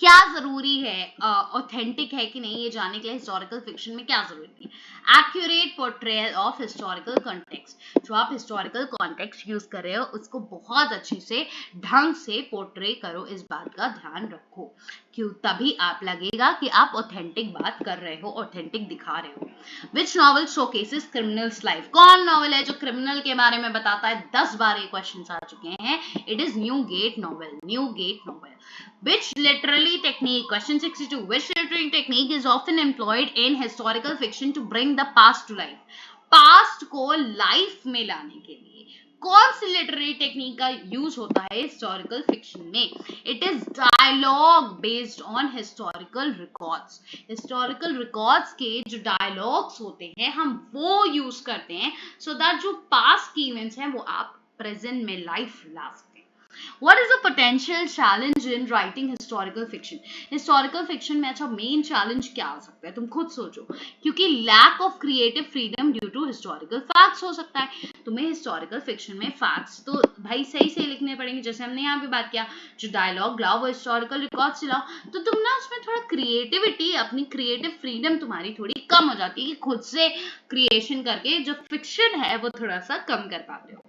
A: क्या जरूरी है, ऑथेंटिक है कि नहीं, ये जानने के लिए हिस्टोरिकल फिक्शन में क्या जरूरी है? Accurate portrayal of historical context, जो आप हिस्टोरिकल कॉन्टेक्स्ट यूज कर रहे हो उसको बहुत अच्छे से ढंग से पोर्ट्रे करो, इस बात का ध्यान रखो, क्यों तभी आप लगेगा कि आप ऑथेंटिक बात कर रहे हो, ऑथेंटिक दिखा रहे हो। Which novel showcases criminals life? कौन नॉवल है जो क्रिमिनल के बारे में बताता है? 10 बार ये क्वेश्चन आ चुके हैं। It is Newgate novel. Which literary technique, question 62, which literary technique is often employed in historical fiction to bring the past to life? Past को life में लाने के लिए कौन सी लिटरेरी टेक्निक का यूज होता है हिस्टोरिकल फिक्शन में? It is dialogue based on historical records. Historical records के जो डायलॉग्स होते हैं हम वो यूज करते हैं, सो दैट जो पास्ट की इवेंट्स हैं वो आप प्रेजेंट में लाइफ ला सकते हैं। What is the potential challenge in writing historical fiction? Historical fiction में अच्छा मेन चैलेंज क्या आ सकता है, तुम खुद सोचो, क्योंकि lack of creative freedom due to historical facts हो सकता है। तुम्हें हिस्टोरिकल फिक्शन में फैक्ट्स तो भाई सही से लिखने पड़ेंगे, जैसे हमने यहाँ पे बात किया, जो डायलॉग लाओ वो हिस्टोरिकल रिकॉर्ड्स लाओ, तो तुम ना उसमें थोड़ा क्रिएटिविटी, अपनी क्रिएटिव फ्रीडम तुम्हारी थोड़ी कम हो जाती है कि खुद से क्रिएशन करके जो फिक्शन है वो थोड़ा सा कम कर पाते हो।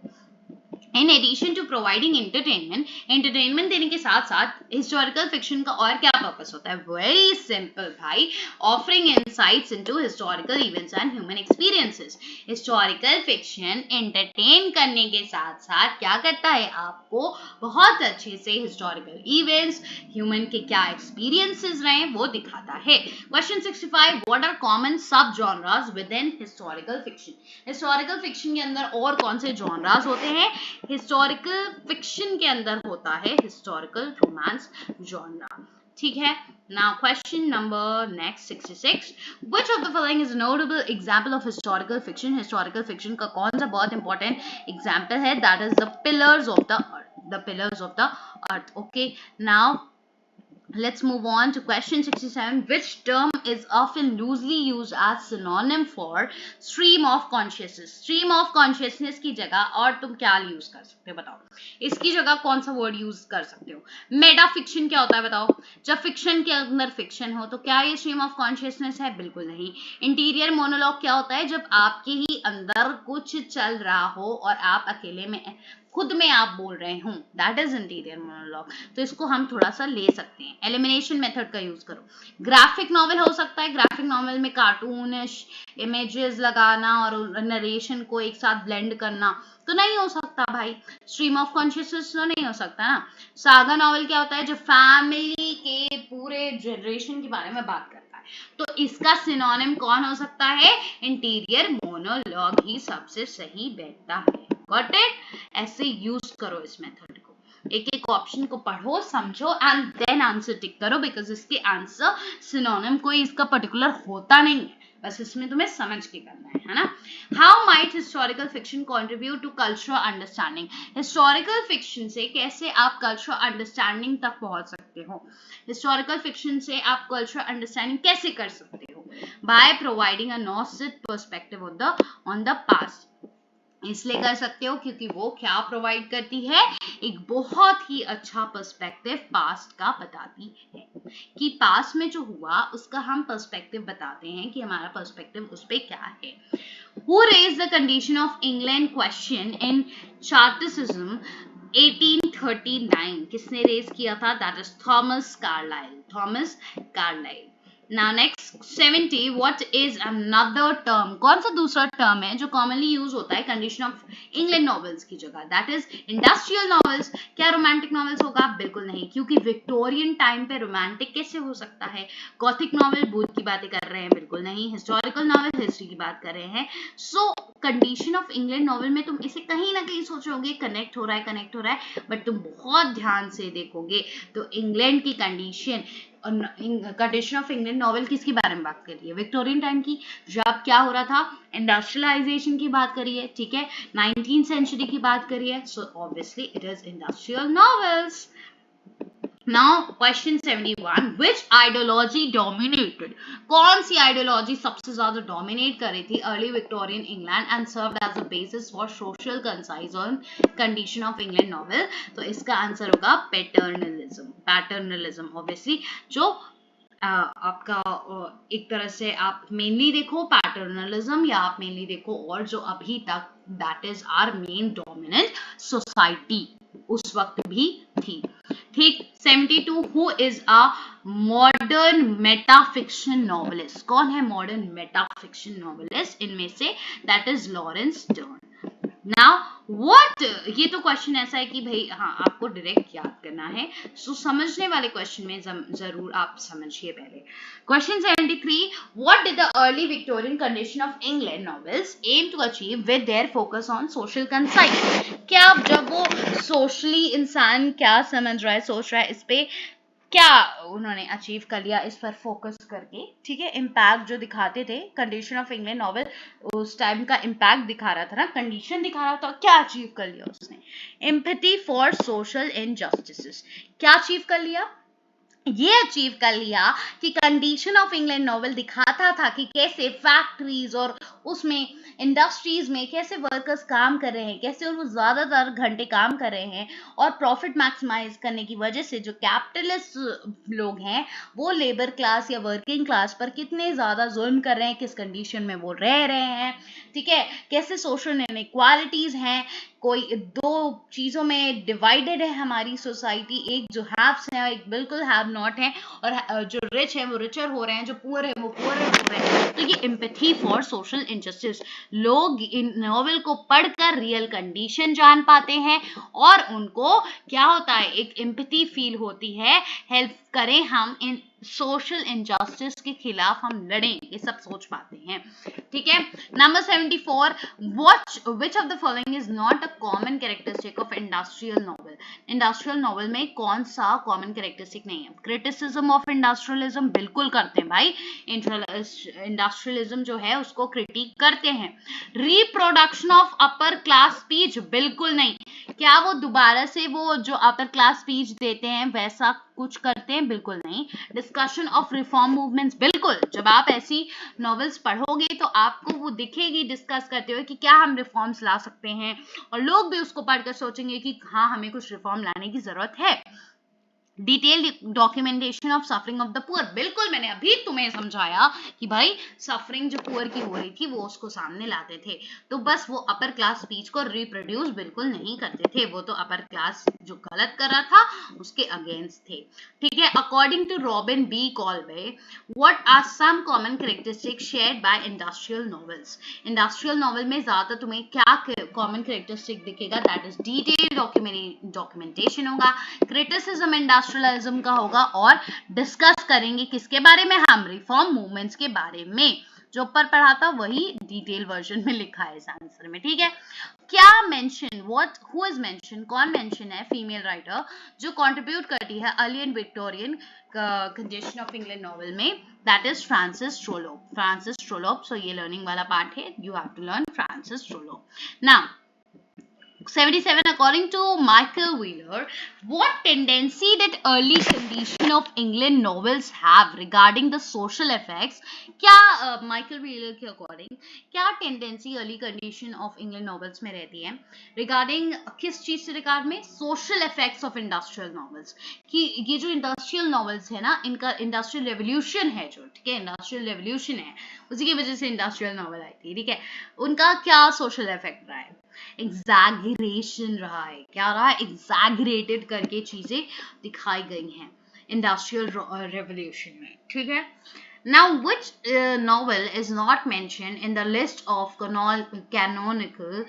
A: In addition to providing entertainment देने के साथ साथ हिस्टोरिकल फिक्शन का और क्या पर्पस होता है? वेरी सिंपल भाई, offering insights into historical events and human experiences. Historical fiction entertain करने के साथ साथ क्या करता है? आपको बहुत अच्छे से हिस्टोरिकल इवेंट्स, ह्यूमन के क्या एक्सपीरियंसेस रहे वो दिखाता है। Question 65, what are common sub genres with in historical fiction? Historical fiction के अंदर और कौन से जॉनरास होते हैं? हिस्टोरिकल फिक्शन के अंदर होता है हिस्टोरिकल रोमांस जॉनरा, ठीक है। Now question number next 66, which of the following is a notable example of historical fiction? Historical fiction का कौन सा बहुत इंपॉर्टेंट एग्जांपल है? That is the pillars of the earth, the pillars of the earth. Okay, now let's move on to question 67, which term is often loosely used as synonym for stream of consciousness? stream of consciousness की जगह और तुम क्या use कर सकते हो बताओ, इसकी जगह कौन सा वर्ड यूज कर सकते हो? मेटा फिक्शन क्या होता है बताओ? जब फिक्शन के अंदर फिक्शन हो तो क्या ये स्ट्रीम ऑफ कॉन्शियसनेस है? बिल्कुल नहीं। इंटीरियर मोनोलॉग क्या होता है? जब आपके ही अंदर कुछ चल रहा हो और आप अकेले में खुद में आप बोल रहे हो, दैट इज इंटीरियर मोनोलॉग। तो इसको हम थोड़ा सा ले सकते हैं, एलिमिनेशन मेथड का यूज करो। ग्राफिक नॉवेल हो सकता है, ग्राफिक नॉवेल में कार्टूनिश इमेजेस लगाना और नरेशन को एक साथ ब्लेंड करना तो नहीं हो सकता भाई। स्ट्रीम ऑफ कॉन्शियसनेस तो नहीं हो सकता ना। सागा नॉवेल क्या होता है? जो फैमिली के पूरे जनरेशन के बारे में बात करता है, तो इसका सिनोनिम कौन हो सकता है? इंटीरियर मोनोलॉग ही सबसे सही बैठता है। Got it? ऐसे यूज करो इस मेथड को, एक एक ऑप्शन को पढ़ो, समझो एंड देन आंसर टिक करो, बिकॉज इसके आंसर सिनोनिम कोई इसका पर्टिकुलर होता नहीं है, बस इसमें तुम्हें समझ के करना है ना। How might historical fiction contribute to cultural understanding? Historical fiction से कैसे आप कल्चरल अंडरस्टैंडिंग तक पहुंच सकते हो? हिस्टोरिकल फिक्शन से आप कल्चरल अंडरस्टैंडिंग कैसे कर सकते हो? By providing a gnostic perspective on the past. इसलिए कर सकते हो क्योंकि वो क्या प्रोवाइड करती है? एक बहुत ही अच्छा पर्सपेक्टिव पास्ट का बताती है, कि पास्ट में जो हुआ उसका हम पर्सपेक्टिव बताते हैं कि हमारा पर्सपेक्टिव उस पे क्या है। Who raised the condition of England question in Chartism 1839? किसने रेज किया था? That is Thomas Carlyle. Thomas Carlyle. Now next 70, what is another term? कौन सा दूसरा टर्म है जो कॉमनली यूज होता है कंडीशन ऑफ इंग्लैंड नॉवेल्स की जगह? That is industrial novels. क्या रोमांटिक नॉवेल्स होगा? बिल्कुल नहीं, क्योंकि विक्टोरियन टाइम पे रोमांटिक कैसे हो सकता है? गॉथिक नॉवेल भूत की बातें कर रहे हैं? बिल्कुल नहीं। हिस्टोरिकल नॉवेल हिस्ट्री की बात कर रहे हैं। सो कंडीशन ऑफ इंग्लैंड नॉवेल में तुम इसे कहीं ना कहीं सोचोगे कनेक्ट हो रहा है, बट तुम बहुत ध्यान से देखोगे तो इंग्लैंड की कंडीशन ऑफ इंग्लैंड नॉवेल किसके बारे में बात कर रही है? विक्टोरियन टाइम की, जब क्या हो रहा था? इंडस्ट्रियलाइजेशन की बात करिए, ठीक है, 19th सेंचुरी की बात करिए, so obviously it is industrial novels. Now question 71, which ideology dominated? कौन सी आइडियोलॉजी सबसे ज्यादा डोमिनेट कर रही थी early Victorian England and served as a basis for social concerns on condition of England novel? तो इसका आंसर होगा पैटर्नलिज्म ऑब्वियसली, जो आपका एक तरह से आप मेनली देखो पैटर्नलिज्म या आप मेनली देखो और जो अभी तक that is our main dominant society उस वक्त भी थी, ठीक। 72, who is a modern metafiction novelist? कौन है मॉडर्न मेटाफिक्शन नॉवेलिस्ट इनमें से? That is Laurence Sterne. Now what, ये तो क्वेश्चन ऐसा है कि भाई हाँ आपको डायरेक्ट याद करना है, सो समझने वाले क्वेश्चन में जरूर आप समझिए पहले। Question 73, what did the early Victorian condition of England novels aim to achieve with their focus on social concerns? क्या जब वो सोशली इंसान क्या समझ रहा है, सोच रहा है, इस पे क्या उन्होंने अचीव कर लिया इस पर फोकस करके, ठीक है। इम्पैक्ट जो दिखाते थे, कंडीशन ऑफ इंग्लैंड नॉवल उस टाइम का इम्पैक्ट दिखा रहा था ना, कंडीशन दिखा रहा था, क्या अचीव कर लिया उसने? एम्पैथी फॉर सोशल इनजस्टिसेस, क्या अचीव कर लिया? ये अचीव कर लिया कि कंडीशन ऑफ इंग्लैंड नॉवल दिखाता था कि कैसे फैक्ट्रीज और उसमें इंडस्ट्रीज में कैसे वर्कर्स काम कर रहे हैं, कैसे वो ज्यादातर घंटे काम कर रहे हैं, और प्रॉफिट मैक्सिमाइज करने की वजह से जो कैपिटलिस्ट लोग हैं वो लेबर क्लास या वर्किंग क्लास पर कितने ज्यादा जुल्म कर रहे हैं, किस कंडीशन में वो रह रहे हैं, ठीक है। कैसे सोशल इनइक्वालिटीज हैं, कोई दो चीजों में डिवाइडेड है हमारी सोसाइटी, एक जो हैव्स है, एक बिल्कुल हैव नॉट है, और जो रिच है वो रिचर हो रहे हैं, जो पुअर है वो पुअर हो रहे हैं। तो ये एम्पैथी फॉर सोशल इनजस्टिस, लोग इन नॉवेल को पढ़कर रियल कंडीशन जान पाते हैं और उनको क्या होता है, एक एम्पैथी फील होती है, हेल्प करें हम इन सोशल इनजस्टिस के खिलाफ हम लड़ें, ये सब सोच पाते हैं, ठीक है। Number 74, which of the following is not a common characteristic of industrial novel? Industrial novel में कौन सा कॉमन कैरेक्टरिस्टिक नहीं है? क्रिटिसिज्म ऑफ इंडस्ट्रियलिज्म बिल्कुल करते हैं भाई, इंडस्ट्रियलिज्म जो है उसको क्रिटिक करते हैं। Reproduction of upper class speech बिल्कुल नहीं, क्या वो दोबारा से वो जो अपर क्लास स्पीच देते हैं वैसा कुछ करते हैं? बिल्कुल नहीं। डिस्कशन ऑफ रिफॉर्म मूवमेंट्स बिल्कुल, जब आप ऐसी नॉवेल्स पढ़ोगे तो आपको वो दिखेगी डिस्कस करते हुए कि क्या हम रिफॉर्म्स ला सकते हैं, और लोग भी उसको पढ़कर सोचेंगे कि हाँ हमें कुछ रिफॉर्म लाने की जरूरत है। Detail documentation of suffering of the poor, बिल्कुल मैंने अभी तुम्हें समझाया कि भाई सफरिंग जो पुअर की हो रही थी वो उसको सामने लाते थे, तो बस वो अपर क्लास स्पीच को रिप्रोड्यूस बिल्कुल नहीं करते थे, वो तो अपर क्लास जो गलत कर रहा था उसके अगेंस्ट थे, ठीक है। According to Robin B Calway, what are some common characteristics shared by industrial novels? Industrial novel में ज्यादा तुम्हें क्या कॉमन कैरेक्टरिस्टिक दिखेगा? दैट इज डिटेल डॉक्यूमेंटेशन होगा, क्रिटिसिज्म इंडस्ट्रियलिज्म का होगा, और डिस्कस करेंगे किसके बारे में? हम रिफॉर्म मूवमेंट्स के बारे में, जो ऊपर पढ़ा था वही डिटेल वर्जन में लिखा है इस आंसर में, ठीक है। क्या mention, what, who is mention, कौन मेंशन है फीमेल राइटर जो कंट्रीब्यूट करती है early and Victorian condition of England novel में? That is Frances Trollope, Frances Trollope. So ये लर्निंग वाला पार्ट है, you have to learn Frances Trollope. Now 77, according to Michael Wheeler, what tendency did early condition of England novels have regarding the social effects? क्या Michael wheeler के according क्या tendency early condition of England novels में रहती है? Regarding किस चीज से? Regard में social effects of industrial novels, कि ये जो इंडस्ट्रियल नॉवेल्स है ना, इनका इंडस्ट्रियल रेवोल्यूशन है जो, ठीक है, इंडस्ट्रियल रेवोल्यूशन है, उसी की वजह से इंडस्ट्रियल नॉवेल आई थी, ठीक है। उनका क्या सोशल इफेक्ट रहा है? एग्जैगरेशन रहा है, क्या रहा है? एग्जैगरेटेड करके चीजें दिखाई गई हैं इंडस्ट्रियल रेवोल्यूशन में, ठीक है। Now, which novel is not mentioned in the list of canonical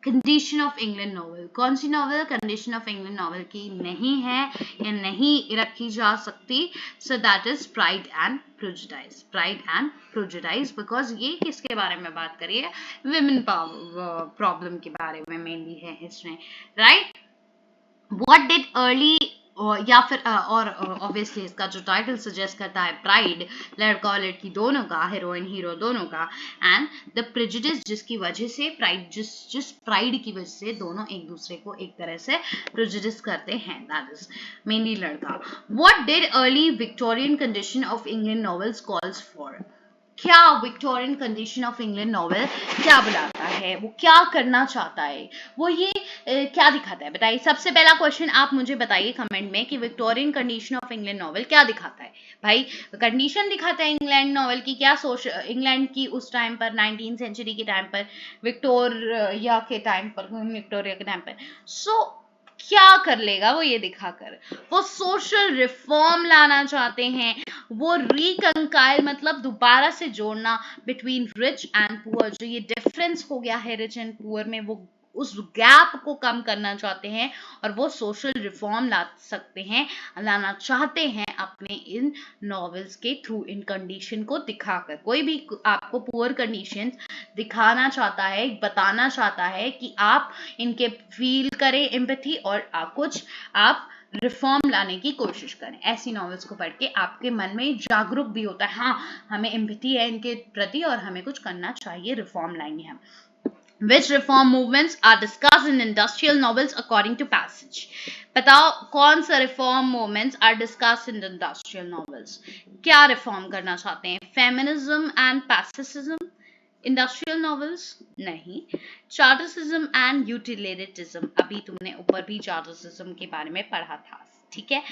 A: condition of England novel? कौन सी novel condition of England novel की नहीं है या नहीं रखी जा सकती? So that is pride and prejudice, pride and prejudice, because ये किसके बारे में बात करी है? विमेन प्रॉब्लम के बारे में मेनली है इसमें, राइट। व्हाट डिड अर्ली, या फिर और ऑब्वियसली इसका जो टाइटल सजेस्ट करता है, प्राइड, लड़का और लड़की दोनों का, हीरोइन हीरो दोनों का, एंड द प्रेजुडिस, जिसकी वजह से प्राइड, जिस प्राइड की वजह से दोनों एक दूसरे को एक तरह से प्रेजुडिस करते हैं, दैट इज मेनली लड़का। What did early Victorian condition of England novels calls for? क्या Victorian condition of England novel क्या बुलाता है, वो क्या करना चाहता है, वो ये क्या दिखाता है? बताइए, सबसे पहला क्वेश्चन आप मुझे बताइए कमेंट में कि Victorian condition of England novel क्या दिखाता है? भाई कंडीशन दिखाता है इंग्लैंड नॉवेल की, क्या सोशल इंग्लैंड की उस टाइम पर 19th सेंचुरी के टाइम पर, विक्टोरिया के टाइम पर, सो क्या कर लेगा वो ये दिखाकर? वो सोशल रिफॉर्म लाना चाहते हैं, वो रिकंकाइल मतलब दोबारा से जोड़ना बिटवीन रिच एंड पुअर, जो ये डिफरेंस हो गया है रिच एंड पुअर में, वो उस गैप को कम करना चाहते हैं, और वो सोशल रिफॉर्म लाना चाहते हैं अपने इन नॉवेल्स के थ्रू, इन कंडीशन को दिखाकर। कोई भी आपको पुअर कंडीशन दिखाना चाहता है, बताना चाहता है कि आप इनके फील करें एम्पैथी, और आप रिफॉर्म लाने की कोशिश करें। ऐसी नॉवेल्स को पढ़ के आपके मन में जागरूक भी होता है, हाँ हमें एम्पैथी है इनके प्रति और हमें कुछ करना चाहिए, रिफॉर्म लाएंगे हम। Which reform movements are discussed in industrial novels according to passage? बताओ कौन सा reform movements are discussed in industrial novels? क्या रिफॉर्म करना चाहते हैं? Feminism and pacifism? Industrial novels नहीं। चार्टिसिज्म एंड यूटिलिटेरिज्म, अभी तुमने ऊपर भी चार्टिसिज्म के बारे में पढ़ा था, ठीक है।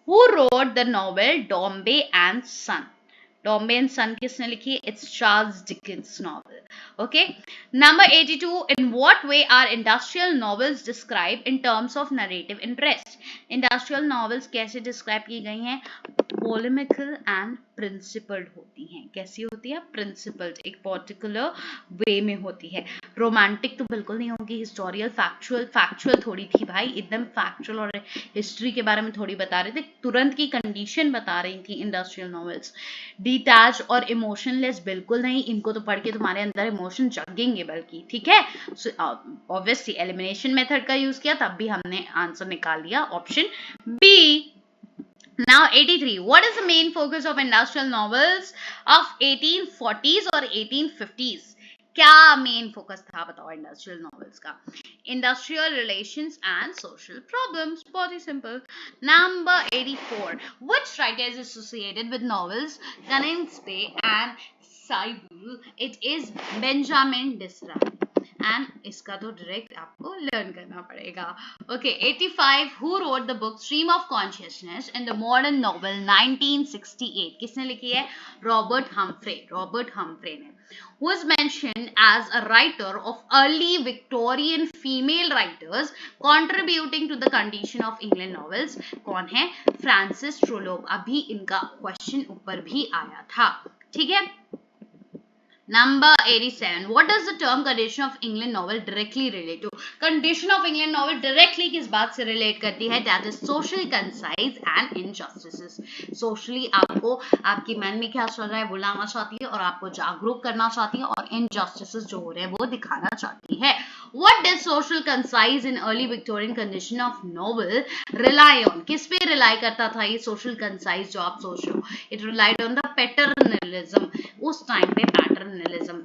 A: Who wrote the novel Dombey and Son? Dombey and Son किसने लिखी है? It's Charles Dickens novel. Okay, number 82, in what way are industrial novels describe in terms of narrative interest? Industrial novels कैसे डिस्क्राइब की गई हैं? पोलेमिकल and principled होती हैं। कैसी होती है? प्रिंसिपल्ड, एक पर्टिकुलर वे में होती है। रोमांटिक तो बिल्कुल नहीं होगी, हिस्टोरियल फैक्चुअल थोड़ी थी भाई, एकदम फैक्चुअल और हिस्ट्री के बारे में थोड़ी बता रहे थे, तुरंत की कंडीशन बता रही थी इंडस्ट्रियल नॉवेल्स। डिटैच और इमोशनलेस बिल्कुल नहीं, इनको तो पढ़ के तुम्हारे अंदर इमोशन जगेंगे बल्कि, ठीक है। ऑब्वियसली एलिमिनेशन मेथड का यूज किया, तब भी हमने आंसर निकाल लिया, option B. Now 83, what is the main focus of industrial novels of 1840s और 1850s? क्या मेन फोकस था बताओ इंडस्ट्रियल नॉवेल्स का? Industrial relations and social problems, बहुत ही simple. Number 84, which writer is associated with novels Kaninspe and Saibul? It is Benjamin Disraeli। And इसका तो direct आपको learn करना पड़ेगा। Okay, 85, who wrote the book stream of consciousness in the modern novel 1968? किसने लिखी है? Robert Humphrey ने। Who is mentioned as a writer of early Victorian female writers contributing to the condition of England novels? कौन है? Francis ट्रूलोप। अभी इनका question ऊपर भी आया था, ठीक है। Number 87, what does the term condition of England novel directly relate to? Condition of England novel directly किस बात से relate करती है? That is social concise and injustices. Socially आपको आपकी मन में क्या चल रहा है वो लाना चाहती है और आपको जागरूक करना चाहती है और injustices जो हो रहे हैं वो दिखाना चाहती है। What does social concise in early Victorian condition of novel rely on? किस पे rely करता था ये social concise जो आप सोच रहे हो? It relied on the paternalism. उस टाइम पे paternalism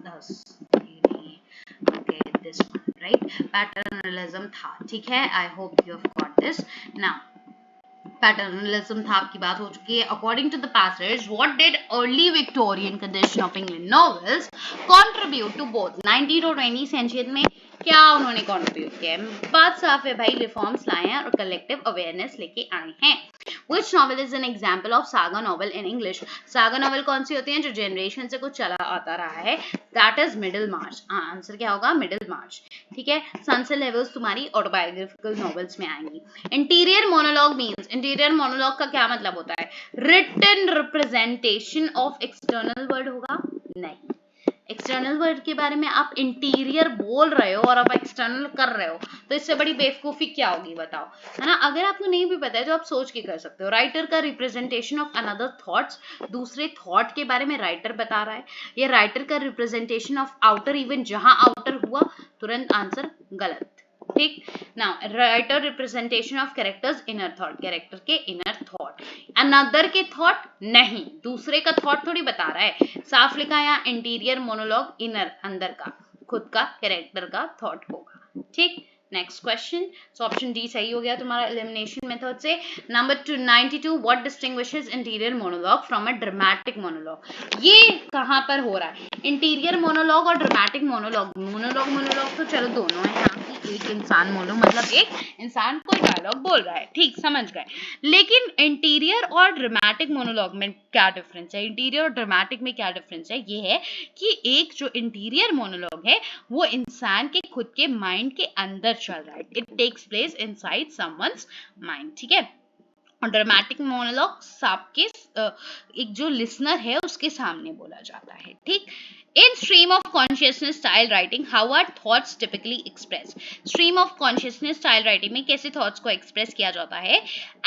A: this one, right, paternalism था, ठीक है। I hope you have got this. Now paternalism था की बात हो चुकी है। According to the passage, what did early Victorian condition of England novels contribute to both 19th और 20th सेंचुरी में? क्या उन्होंने कंट्रीब्यूट किया है? बात साफ है भाई, रिफॉर्म्स लाए हैं और कलेक्टिव अवेयरनेस लेके आए हैं। Which novel is an example of saga novel in English? saga novel कौन सी होती है? जो जनरेशन से कुछ चला आता रहा है, that is Middlemarch। आंसर क्या होगा? Middlemarch, ठीक है। Sunset Levels तुम्हारी ऑटोबायोग्राफिकल नॉवेल्स में आएंगी। Interior monologue means, interior monologue का क्या मतलब होता है? Written representation of external word होगा? नहीं, एक्सटर्नल वर्ड के बारे में आप इंटीरियर बोल रहे हो और आप एक्सटर्नल कर रहे हो, तो इससे बड़ी बेवकूफी क्या होगी बताओ, है ना। अगर आपको नहीं भी पता है तो आप सोच के कर सकते हो। राइटर का रिप्रेजेंटेशन ऑफ अनदर थॉट्स, दूसरे थॉट के बारे में राइटर बता रहा है। ये राइटर का रिप्रेजेंटेशन ऑफ आउटर इवेंट, जहां आउटर हुआ तुरंत आंसर गलत, ठीक। Now writer representation of characters inner thought, character के इनर थॉट, अनदर के थॉट नहीं, दूसरे का थॉट थोड़ी बता रहा है। साफ लिखा है यहाँ इंटीरियर मोनोलॉग, इनर अंदर का, खुद का कैरेक्टर का थॉट होगा, ठीक। Next question, so option D सही हो गया तुम्हारा एलिमिनेशन मेथड से। Number 92, what distinguishes interior monologue from a dramatic monologue? ये कहां पर हो रहा है? इंटीरियर मोनोलॉग और ड्रामेटिक मोनोलॉग, मोनोलॉग तो चलो दोनों है यहाँ, एक इंसान मोनोलॉग मतलब एक इंसान कोई डायलॉग बोल रहा है, ठीक, समझ गए। लेकिन इंटीरियर और ड्रामेटिक मोनोलॉग में क्या डिफरेंस है? इंटीरियर और ड्रामेटिक में क्या डिफरेंस है? ये है कि एक जो इंटीरियर मोनोलॉग है वो इंसान के खुद के माइंड के अंदर चल रहा है, it takes place inside someone's mind, ठीक है। और ड्रामेटिक मोनोलॉग आपके एक जो लिसनर है उसके सामने बोला जाता है, ठीक। In stream of consciousness style writing, how are thoughts typically expressed? Stream of consciousness style writing में कैसे thoughts को express किया जाता है?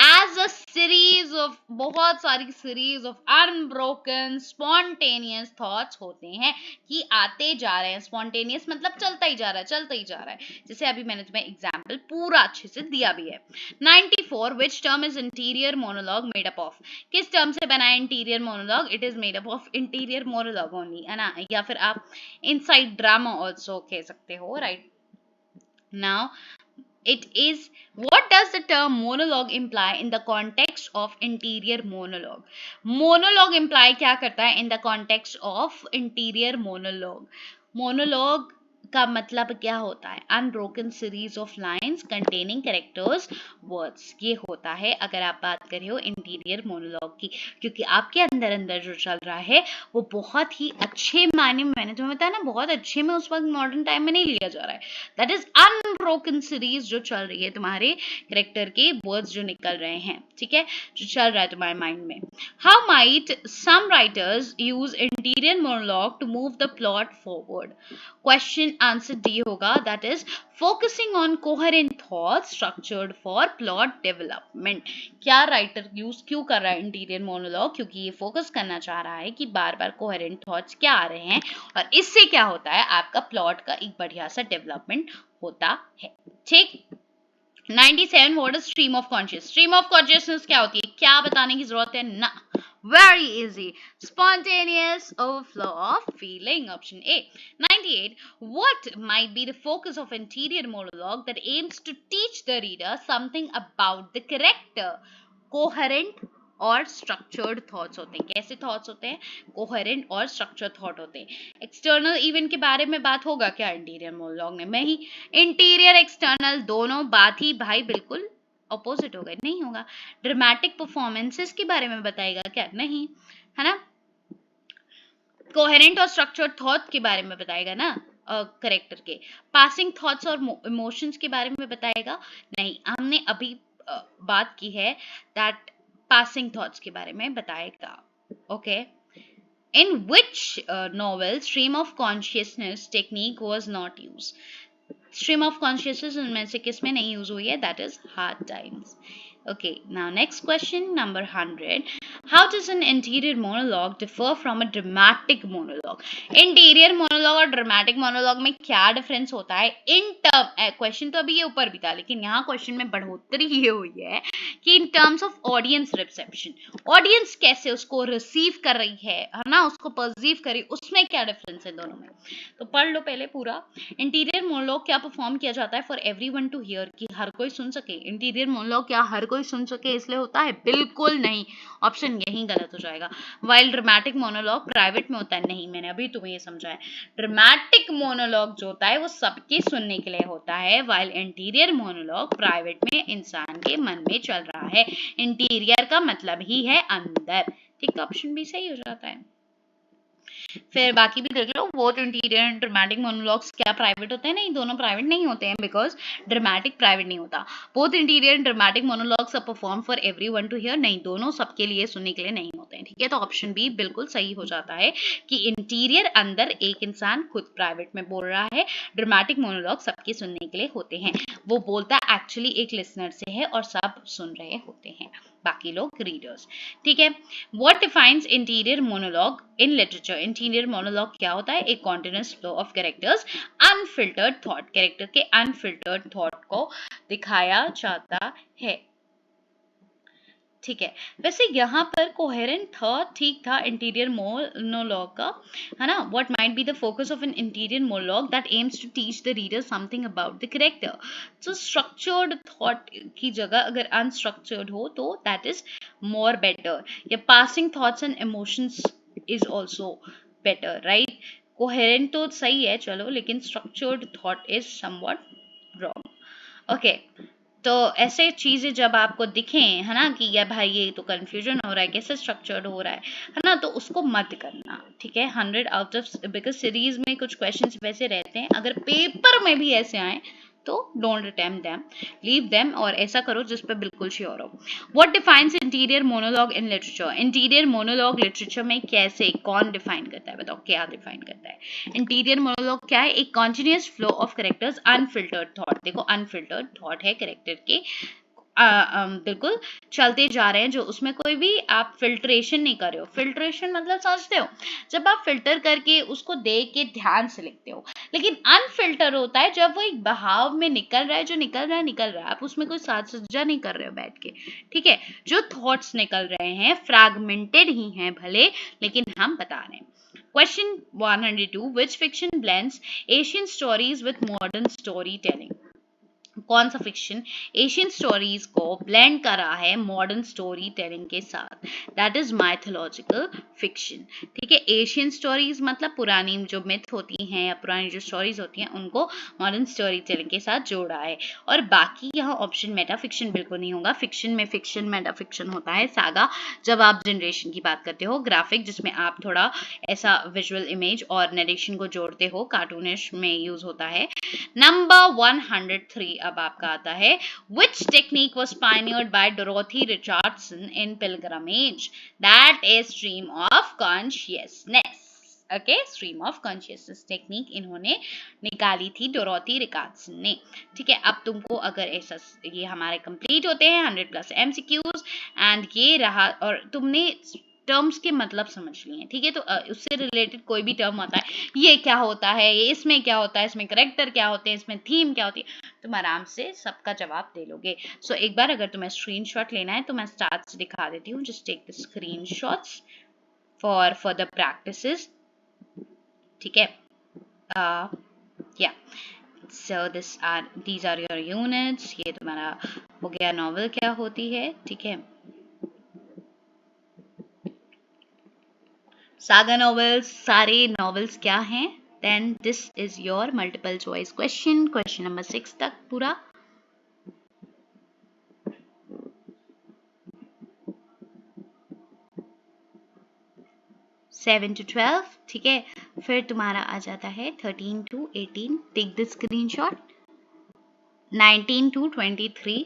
A: As a series of, बहुत सारी series of unbroken spontaneous thoughts होते हैं कि आते जा रहे हैं. Spontaneous मतलब चलता ही जा रहा है, चलता ही जा रहा है. जैसे अभी मैंने तुम्हें एग्जाम्पल पूरा अच्छे से दिया भी है. 94. Which term is interior monologue made up of? किस टर्म से बना है interior monologue? It is made up of interior monologue only, है ना, या फिर आप इनसाइड ड्रामा ऑल्सो कह सकते हो, right? Now it is, what does the term monologue imply in the context of interior monologue? Monologue imply क्या करता है in the context of interior monologue? Monologue का मतलब क्या होता है? Unbroken series of lines containing characters words, ये होता है अगर आप बात कर रहे हो इंटीरियर मोनोलॉग की, क्योंकि आपके अंदर अंदर जो चल रहा है वो बहुत ही अच्छे मायने में, मैंने तुम्हें बताया ना, बहुत अच्छे में उस वक्त मॉडर्न टाइम में नहीं लिया जा रहा है. दैट इज अनब्रोकन सीरीज जो चल रही है, तुम्हारे कैरेक्टर के वर्ड्स जो निकल रहे हैं, ठीक है, जो चल रहा है तुम्हारे माइंड में. How might some writers use interior monologue to move the plot forward? Question answer D होगा, that is focusing on coherent thoughts structured for plot development. क्या राइटर यूज क्यों कर रहा है इंटीरियर मोनोलॉग? क्योंकि ये फोकस करना चाह रहा है कि बार बार कोहेरेंट थॉट्स क्या आ रहे हैं और इससे क्या होता है, आपका प्लॉट का एक बढ़िया सा डेवलपमेंट होता है. ठीक. 97. What is stream of conscious? Stream of consciousness क्या होती है? क्या बताने की जरूरत है ना? Very easy. Spontaneous overflow of feeling. Option A. 98. What might be the focus of interior monologue that aims to teach the reader something about the character? Coherent और स्ट्रक्चर्ड थॉट्स होते हैं. कैसे थॉट्स होते हैं? कोहेरेंट और structured thought होते हैं. External event के बारे में बात होगा क्या इंटीरियर मोनोलॉग में? नहीं. इंटीरियर एक्सटर्नल दोनों बात ही भाई बिल्कुल अपोजिट होगा, नहीं होगा. ड्रामेटिक परफॉर्मेंसेस के बारे में बताएगा क्या? नहीं, है ना. कोहेरेंट और स्ट्रक्चर्ड थॉट के बारे में बताएगा ना करेक्टर के. पासिंग थॉट्स और इमोशंस के बारे में बताएगा? नहीं. हमने अभी बात की है दैट पासिंग थॉट्स के बारे में बताएगा. Okay. In which novel stream of consciousness technique was not used? Stream of consciousness उनमें से किस में नहीं यूज हुई है? That is hard times. Okay, now next question, number 100. How does an interior monologue differ from a dramatic monologue? Interior monologue और dramatic monologue में क्या difference होता है? In term, question तो अभी ये ऊपर भी था, लेकिन यहाँ question में बढ़ोतरी ये हुई है कि in terms of audience reception, audience कैसे उसको receive कर रही है ना, उसको perceive कर रही है, उसमें क्या difference है दोनों में? तो पढ़ लो पहले पूरा. इंटीरियर मोनोलॉग क्या परफॉर्म किया जाता है? फॉर एवरीवन टू हियर, कि हर कोई सुन सके. इंटीरियर मोनोलॉग क्या हर कोई सुन सके इसलिए होता है? बिल्कुल नहीं. ऑप्शन यही गलत हो जाएगा. वाइल ड्रामेटिक मोनोलॉग प्राइवेट में होता है? नहीं, मैंने अभी तुम्हें ये समझाया. ड्रामेटिक मोनोलॉग जो होता है वो सबके सुनने के लिए होता है, वाइल इंटीरियर मोनोलॉग प्राइवेट में इंसान के मन में चल रहा है. इंटीरियर का मतलब ही है अंदर. ठीक, ऑप्शन भी सही हो जाता है. फिर बाकी भी देख लो. Both interior and dramatic monologues क्या प्राइवेट होते हैं? नहीं, दोनों प्राइवेट नहीं होते हैं, बिकॉज ड्रामेटिक प्राइवेट नहीं होता. Both interior and dramatic monologues are perform for everyone to hear. नहीं, दोनों सबके लिए सुनने के लिए नहीं होते हैं. ठीक है, तो ऑप्शन बी बिल्कुल सही हो जाता है कि इंटीरियर अंदर एक इंसान खुद प्राइवेट में बोल रहा है, ड्रामेटिक मोनोलॉग सबके सुनने के लिए होते हैं. वो बोलता एक्चुअली एक लिसनर से है और सब सुन रहे होते हैं, बाकी लोग रीडर्स. ठीक है. What defines interior monologue in literature? Interior monologue क्या होता है? एक continuous flow of characters, unfiltered thought, character के अनफिल्टर्ड थॉट को दिखाया जाता है. ठीक है. वैसे यहाँ पर कोहेरेंट था, ठीक था इंटीरियर मोनोलॉग का, है ना. What might be the focus of an interior monologue that aims to teach the reader something about the character? So structured thought की जगह अगर अनस्ट्रक्चर्ड हो तो दैट इज मोर बेटर. या passing thoughts and emotions is also better, right. Coherent तो सही है चलो, लेकिन structured thought is somewhat wrong. Okay. तो ऐसे चीजें जब आपको दिखें, है ना, कि या भाई ये तो कंफ्यूजन हो रहा है, कैसे स्ट्रक्चर्ड हो रहा है ना, तो उसको मत करना. ठीक है. 100 आउट ऑफ, बिकॉज सीरीज में कुछ क्वेश्चंस वैसे रहते हैं, अगर पेपर में भी ऐसे आए तो don't attempt them, leave them, और ऐसा करो जिस पे बिल्कुल श्योर हो। What defines interior monologue in literature? Interior monologue literature में कैसे, कौन डिफाइन करता है? बताओ क्या डिफाइन करता है? इंटीरियर मोनोलॉग क्या है? एक continuous flow of characters, unfiltered thought. देखो अनफिल्टर्ड थॉट है कैरेक्टर के, बिल्कुल चलते जा रहे हैं, जो उसमें कोई भी आप फिल्ट्रेशन नहीं कर रहे हो। फिल्ट्रेशन मतलब समझते हो, जब आप फिल्टर करके उसको देख के ध्यान से लिखते हो। लेकिन अनफिल्टर होता है जब वो एक बहाव में निकल रहा है, जो निकल रहा है निकल रहा है, आप उसमें कोई साज सज्जा नहीं कर रहे हो बैठ के, ठीक है। जो थॉट्स निकल रहे हैं फ्रैगमेंटेड ही हैं भले, लेकिन हम बता रहे हैं। Question 102, which fiction blends Asian stories with modern story telling? कौन सा फिक्शन एशियन स्टोरीज को ब्लेंड कर रहा है मॉडर्न स्टोरी टेलिंग के साथ? दैट इज माइथोलॉजिकल फिक्शन, ठीक है। एशियन स्टोरीज मतलब पुरानी जो मिथ होती हैं या पुरानी जो स्टोरीज होती हैं उनको मॉडर्न स्टोरी टेलिंग के साथ जोड़ा है। और बाकी यहाँ ऑप्शन मेटा फिक्शन बिल्कुल नहीं होगा। फिक्शन में फिक्शन मेटा फिक्शन होता है। सागा जब आप जनरेशन की बात करते हो, ग्राफिक जिसमें आप थोड़ा ऐसा विजुअल इमेज और नरेशन को जोड़ते हो, कार्टूनिश में यूज होता है। नंबर 103 अब आपका आता है, which technique was pioneered by Dorothy Richardson in pilgrimage? That is stream of consciousness. Okay, stream of consciousness technique इन्होंने निकाली थी डोरोथी रिकार्डसन ने, ठीक है। अब तुमको अगर ऐसा, ये हमारे कंप्लीट होते हैं 100+ MCQs एंड ये रहा, और तुमने टर्म्स के मतलब समझ लिए, ठीक है। तो उससे रिलेटेड कोई भी टर्म होता है, ये क्या होता है, ये इसमें क्या होता है, इसमें करेक्टर क्या होते हैं, इसमें थीम क्या होती है, तुम आराम से सबका जवाब दे लोगे। सो एक बार अगर तुम्हें स्क्रीनशॉट लेना है तो मैं स्टार्ट से दिखा देती हूँ। Just take the screenshots for further practices, ठीक है। या सो these are your units। ये तुम्हारा हो गया नॉवल क्या होती है, ठीक है। सागा नॉवेल्स, सारे नॉवेल्स क्या हैं? Then this is your multiple choice question, question number 6 तक पूरा। सेवन to 12, ठीक है। फिर तुम्हारा आ जाता है 13 to 18, take the screenshot. 19 to 23,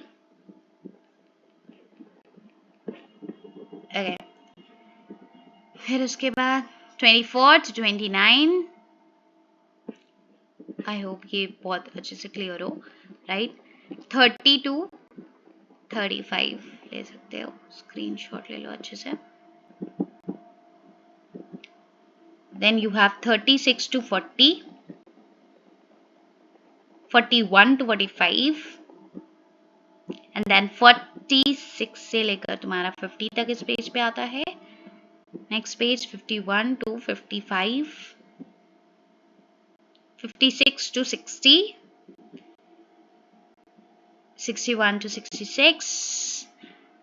A: okay. फिर उसके बाद 24 to 29। आई होप ये बहुत अच्छे से क्लियर हो, राइट। 30 to 35 ले सकते हो, स्क्रीनशॉट ले लो अच्छे से। Then you have 36 to 40, 41 to 45, and then 46 से लेकर तुम्हारा 50 तक इस पेज पे आता है। Next page 51 to 55, 56 to 60, 61 to 66,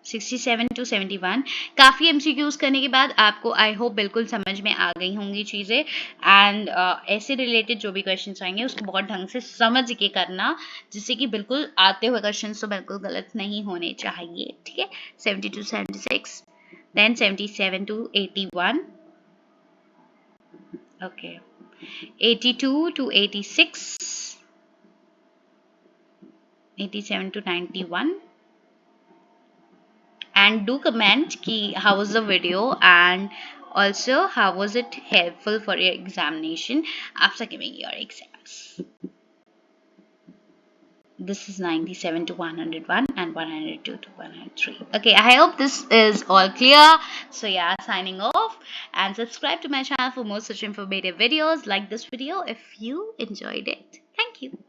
A: 67 to 71। काफ़ी MCQs करने के बाद आपको आई होप बिल्कुल समझ में आ गई होंगी चीज़ें, एंड ऐसे रिलेटेड जो भी क्वेश्चंस आएंगे उसको बहुत ढंग से समझ के करना, जिससे कि बिल्कुल आते हुए क्वेश्चंस तो बिल्कुल गलत नहीं होने चाहिए, ठीक है। 70 to 76, then 77 to 81, okay, 82 to 86, 87 to 91, and do comment ki how was the video and also how was it helpful for your examination after giving your exams. This is 97 to 101 and 102 to 103. Okay, I hope this is all clear. So yeah, signing off, and subscribe to my channel for more such informative videos. Like this video if you enjoyed it. Thank you.